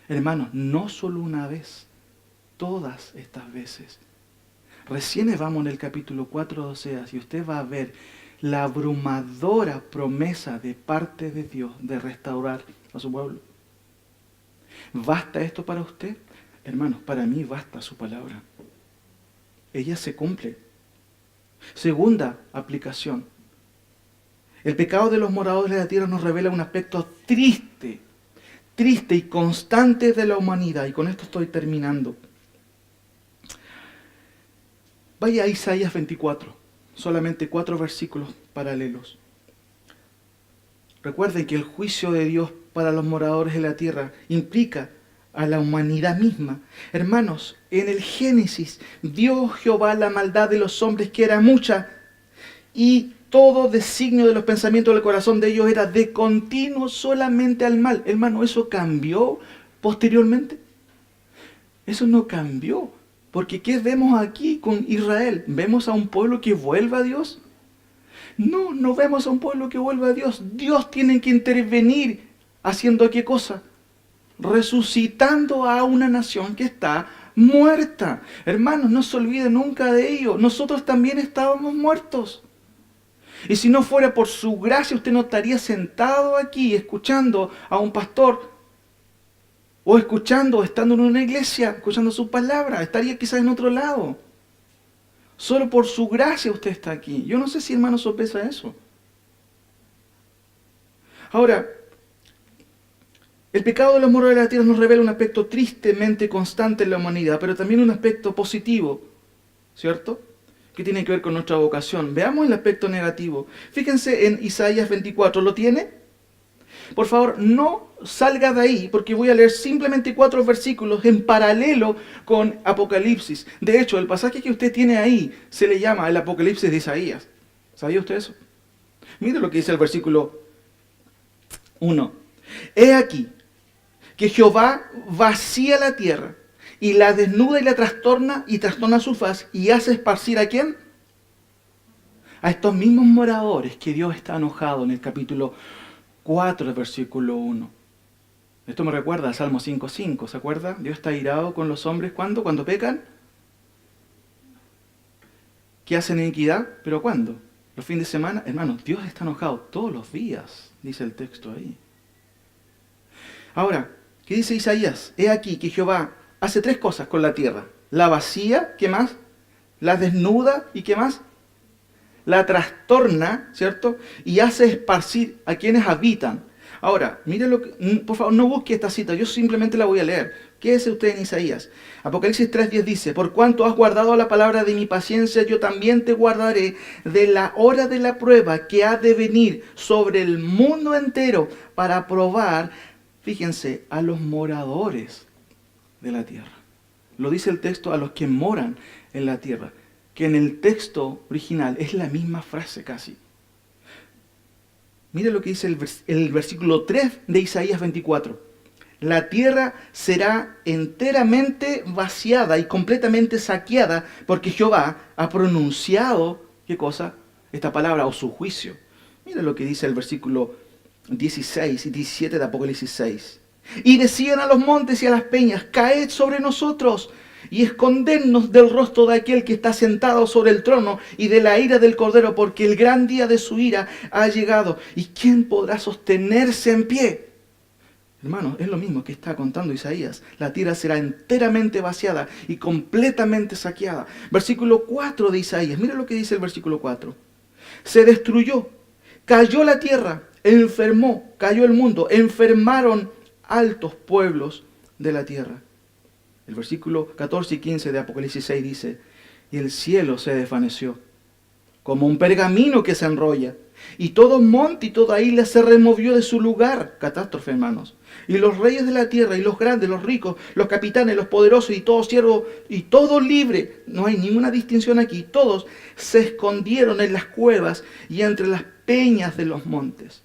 Hermanos, no solo una vez, todas estas veces. Recién vamos en el capítulo 4 de Oseas y usted va a ver la abrumadora promesa de parte de Dios de restaurar a su pueblo. ¿Basta esto para usted? Hermanos, para mí basta su palabra. Ella se cumple. Segunda aplicación. El pecado de los moradores de la tierra nos revela un aspecto triste y constante de la humanidad. Y con esto estoy terminando. Vaya a Isaías 24, solamente 4 versículos paralelos. Recuerden que el juicio de Dios para los moradores de la tierra implica a la humanidad misma. Hermanos, en el Génesis, vio Jehová la maldad de los hombres que era mucha, y todo designio de los pensamientos del corazón de ellos era de continuo solamente al mal. Hermano, ¿eso cambió posteriormente? Eso no cambió. Porque ¿qué vemos aquí con Israel? ¿Vemos a un pueblo que vuelva a Dios? No, no vemos a un pueblo que vuelva a Dios. Dios tiene que intervenir haciendo ¿qué cosa? Resucitando a una nación que está muerta. Hermanos, no se olviden nunca de ello. Nosotros también estábamos muertos. Y si no fuera por su gracia, usted no estaría sentado aquí escuchando a un pastor o escuchando, estando en una iglesia, escuchando su palabra. Estaría quizás en otro lado. Solo por su gracia usted está aquí. Yo no sé si hermano sopesa eso. Ahora, el pecado de los moradores de la tierra nos revela un aspecto tristemente constante en la humanidad, pero también un aspecto positivo, ¿cierto? Que tiene que ver con nuestra vocación. Veamos el aspecto negativo. Fíjense en Isaías 24, ¿lo tiene? Por favor, no salga de ahí, porque voy a leer simplemente 4 versículos en paralelo con Apocalipsis. De hecho, el pasaje que usted tiene ahí se le llama el Apocalipsis de Isaías. ¿Sabía usted eso? Mire lo que dice el versículo 1. He aquí que Jehová vacía la tierra y la desnuda y la trastorna su faz y hace esparcir ¿a quién? A estos mismos moradores que Dios está enojado en el capítulo 4, versículo 1. Esto me recuerda a Salmo 5:5, ¿se acuerda? Dios está irado con los hombres, ¿cuándo? Cuando pecan. ¿Qué hacen iniquidad? ¿Pero cuándo? ¿Los fines de semana? Hermanos, Dios está enojado todos los días, dice el texto ahí. Ahora, ¿qué dice Isaías? He aquí que Jehová hace 3 cosas con la tierra. La vacía, ¿qué más? La desnuda, ¿y qué más? La trastorna, ¿cierto? Y hace esparcir a quienes habitan. Ahora, mire lo que, por favor, no busque esta cita, yo simplemente la voy a leer. Quédese usted en Isaías. Apocalipsis 3:10 dice, por cuanto has guardado la palabra de mi paciencia, yo también te guardaré de la hora de la prueba que ha de venir sobre el mundo entero para probar, fíjense, a los moradores de la tierra. Lo dice el texto, a los que moran en la tierra, que en el texto original es la misma frase casi. Mire lo que dice el versículo 3 de Isaías 24. La tierra será enteramente vaciada y completamente saqueada porque Jehová ha pronunciado, ¿qué cosa? Esta palabra o su juicio. Mire lo que dice el versículo 16 y 17 de Apocalipsis 6. Y decían a los montes y a las peñas, caed sobre nosotros y escondernos del rostro de aquel que está sentado sobre el trono y de la ira del Cordero, porque el gran día de su ira ha llegado. ¿Y quién podrá sostenerse en pie? Hermanos, es lo mismo que está contando Isaías. La tierra será enteramente vaciada y completamente saqueada. Versículo 4 de Isaías. Mira lo que dice el versículo 4. Se destruyó, cayó la tierra, enfermó, cayó el mundo, enfermaron altos pueblos de la tierra. El versículo 14 y 15 de Apocalipsis 6 dice, y el cielo se desvaneció como un pergamino que se enrolla. Y todo monte y toda isla se removió de su lugar. Catástrofe, hermanos. Y los reyes de la tierra, y los grandes, los ricos, los capitanes, los poderosos, y todo siervo, y todo libre, no hay ninguna distinción aquí, todos se escondieron en las cuevas y entre las peñas de los montes.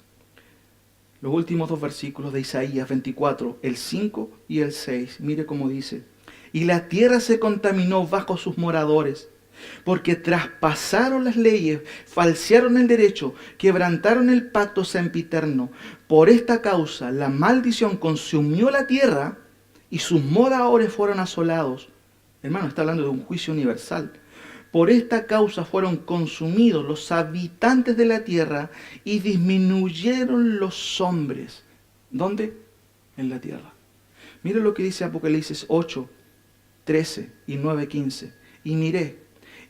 Los últimos dos versículos de Isaías 24, el 5 y el 6, mire cómo dice. Y la tierra se contaminó bajo sus moradores, porque traspasaron las leyes, falsearon el derecho, quebrantaron el pacto sempiterno. Por esta causa la maldición consumió la tierra y sus moradores fueron asolados. Hermano, está hablando de un juicio universal. Por esta causa fueron consumidos los habitantes de la tierra y disminuyeron los hombres. ¿Dónde? En la tierra. Mira lo que dice Apocalipsis 8, 13 y 9, 15. Y miré,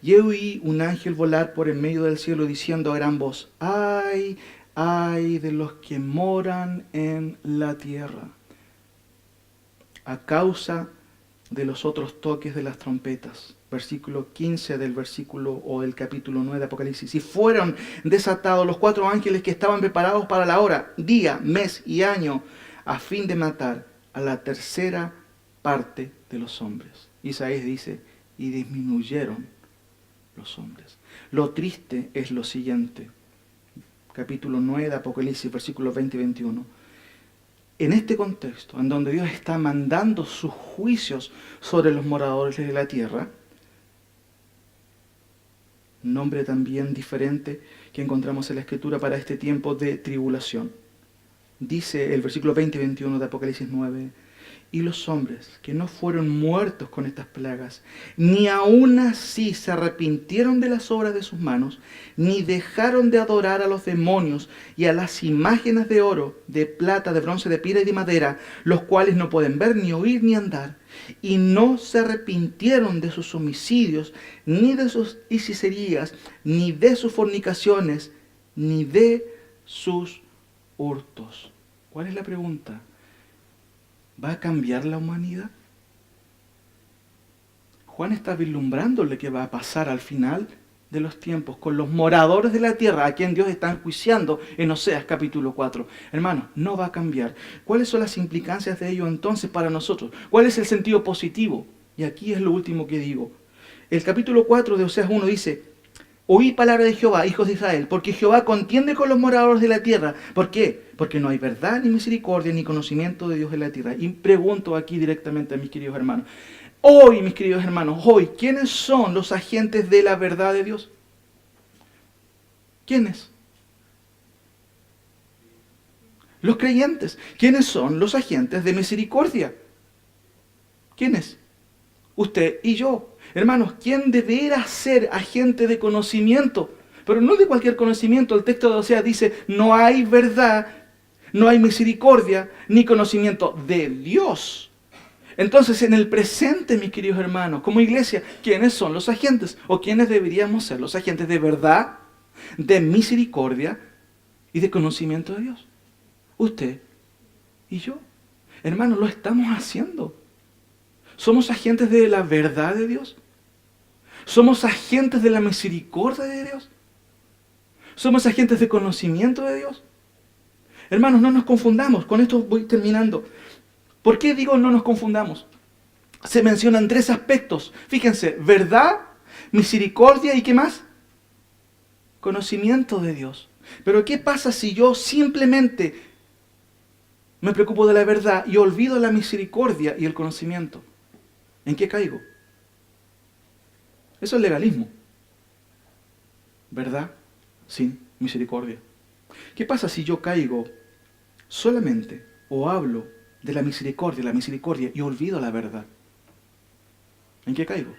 y oí un ángel volar por en medio del cielo diciendo a gran voz, ¡ay, ay de los que moran en la tierra! A causa de los otros toques de las trompetas. Versículo 15 del versículo o del capítulo 9 de Apocalipsis. Y fueron desatados los 4 ángeles que estaban preparados para la hora, día, mes y año, a fin de matar a la tercera parte de los hombres. Isaías dice, y disminuyeron los hombres. Lo triste es lo siguiente. Capítulo 9 de Apocalipsis, versículos 20 y 21. En este contexto, en donde Dios está mandando sus juicios sobre los moradores de la tierra, nombre también diferente que encontramos en la Escritura para este tiempo de tribulación. Dice el versículo 20 y 21 de Apocalipsis 9, y los hombres que no fueron muertos con estas plagas, ni aun así se arrepintieron de las obras de sus manos, ni dejaron de adorar a los demonios y a las imágenes de oro, de plata, de bronce, de piedra y de madera, los cuales no pueden ver, ni oír, ni andar, y no se arrepintieron de sus homicidios, ni de sus hechicerías, ni de sus fornicaciones, ni de sus hurtos. ¿Cuál es la pregunta? ¿Va a cambiar la humanidad? Juan está vislumbrándole qué va a pasar al final de los tiempos con los moradores de la tierra, a quien Dios está enjuiciando en Oseas capítulo 4. Hermanos, no va a cambiar. ¿Cuáles son las implicancias de ello entonces para nosotros? ¿Cuál es el sentido positivo? Y aquí es lo último que digo. El capítulo 4 de Oseas 1 dice, oí palabra de Jehová, hijos de Israel, porque Jehová contiende con los moradores de la tierra. ¿Por qué? Porque no hay verdad, ni misericordia, ni conocimiento de Dios en la tierra. Y pregunto aquí directamente a mis queridos hermanos. Hoy, mis queridos hermanos, hoy, ¿quiénes son los agentes de la verdad de Dios? ¿Quiénes? Los creyentes. ¿Quiénes son los agentes de misericordia? ¿Quiénes? Usted y yo. Hermanos, ¿quién deberá ser agente de conocimiento? Pero no de cualquier conocimiento. El texto de Oseas dice, no hay verdad, no hay misericordia, ni conocimiento de Dios. Entonces, en el presente, mis queridos hermanos, como iglesia, ¿quiénes son los agentes? ¿O quiénes deberíamos ser los agentes de verdad, de misericordia y de conocimiento de Dios? Usted y yo. Hermanos, lo estamos haciendo. ¿Somos agentes de la verdad de Dios? ¿Somos agentes de la misericordia de Dios? ¿Somos agentes de conocimiento de Dios? Hermanos, no nos confundamos. Con esto voy terminando. ¿Por qué digo no nos confundamos? Se mencionan 3 aspectos. Fíjense, verdad, misericordia y ¿qué más? Conocimiento de Dios. Pero ¿qué pasa si yo simplemente me preocupo de la verdad y olvido la misericordia y el conocimiento? ¿En qué caigo? Eso es legalismo. ¿Verdad? Sin misericordia. ¿Qué pasa si yo caigo solamente o hablo de la misericordia y olvido la verdad? ¿En qué caigo?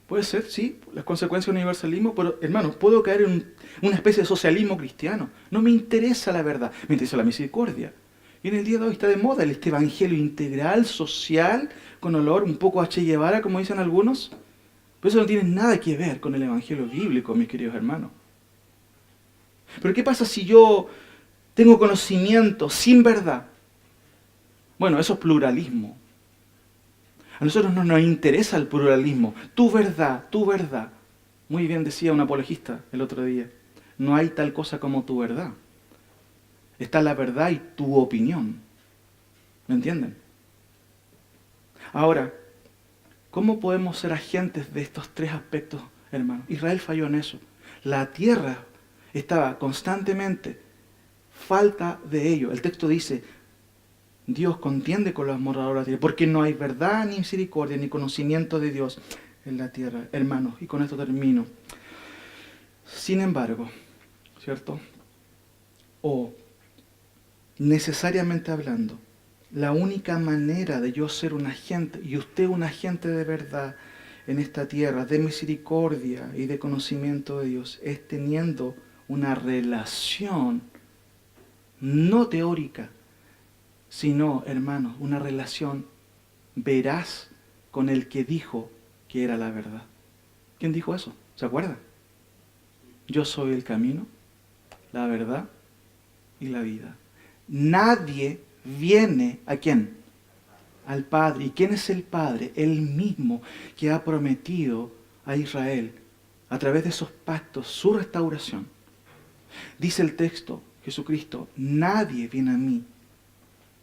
Puede ser, sí, las consecuencias del universalismo, pero hermanos, puedo caer en una especie de socialismo cristiano. No me interesa la verdad, me interesa la misericordia. Y en el día de hoy está de moda este evangelio integral, social, con olor un poco a Che Guevara, como dicen algunos. Pero eso no tiene nada que ver con el evangelio bíblico, mis queridos hermanos. Pero ¿qué pasa si yo tengo conocimiento sin verdad? Bueno, eso es pluralismo. A nosotros no nos interesa el pluralismo. Tu verdad, tu verdad. Muy bien decía un apologista el otro día. No hay tal cosa como tu verdad. Está la verdad y tu opinión. ¿Me entienden? Ahora, ¿cómo podemos ser agentes de estos tres aspectos, hermanos? Israel falló en eso. La tierra estaba constantemente falta de ello. El texto dice, Dios contiende con los moradores de la tierra, porque no hay verdad, ni misericordia, ni conocimiento de Dios en la tierra. Hermanos, y con esto termino. Sin embargo, ¿cierto? O necesariamente hablando, la única manera de yo ser un agente, y usted un agente de verdad en esta tierra, de misericordia y de conocimiento de Dios, es teniendo una relación no teórica, sino, hermanos, una relación veraz con el que dijo que era la verdad. ¿Quién dijo eso? ¿Se acuerdan? Yo soy el camino, la verdad y la vida. Nadie viene ¿a quién? Al Padre. ¿Y quién es el Padre? Él mismo que ha prometido a Israel a través de esos pactos su restauración. Dice el texto, Jesucristo, nadie viene a mí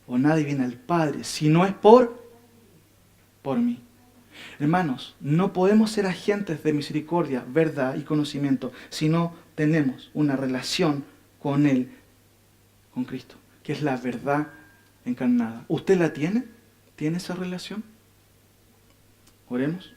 o nadie viene al Padre si no es por mí. Hermanos, no podemos ser agentes de misericordia, verdad y conocimiento si no tenemos una relación con Él, con Cristo, que es la verdad encarnada. ¿Usted la tiene? ¿Tiene esa relación? Oremos.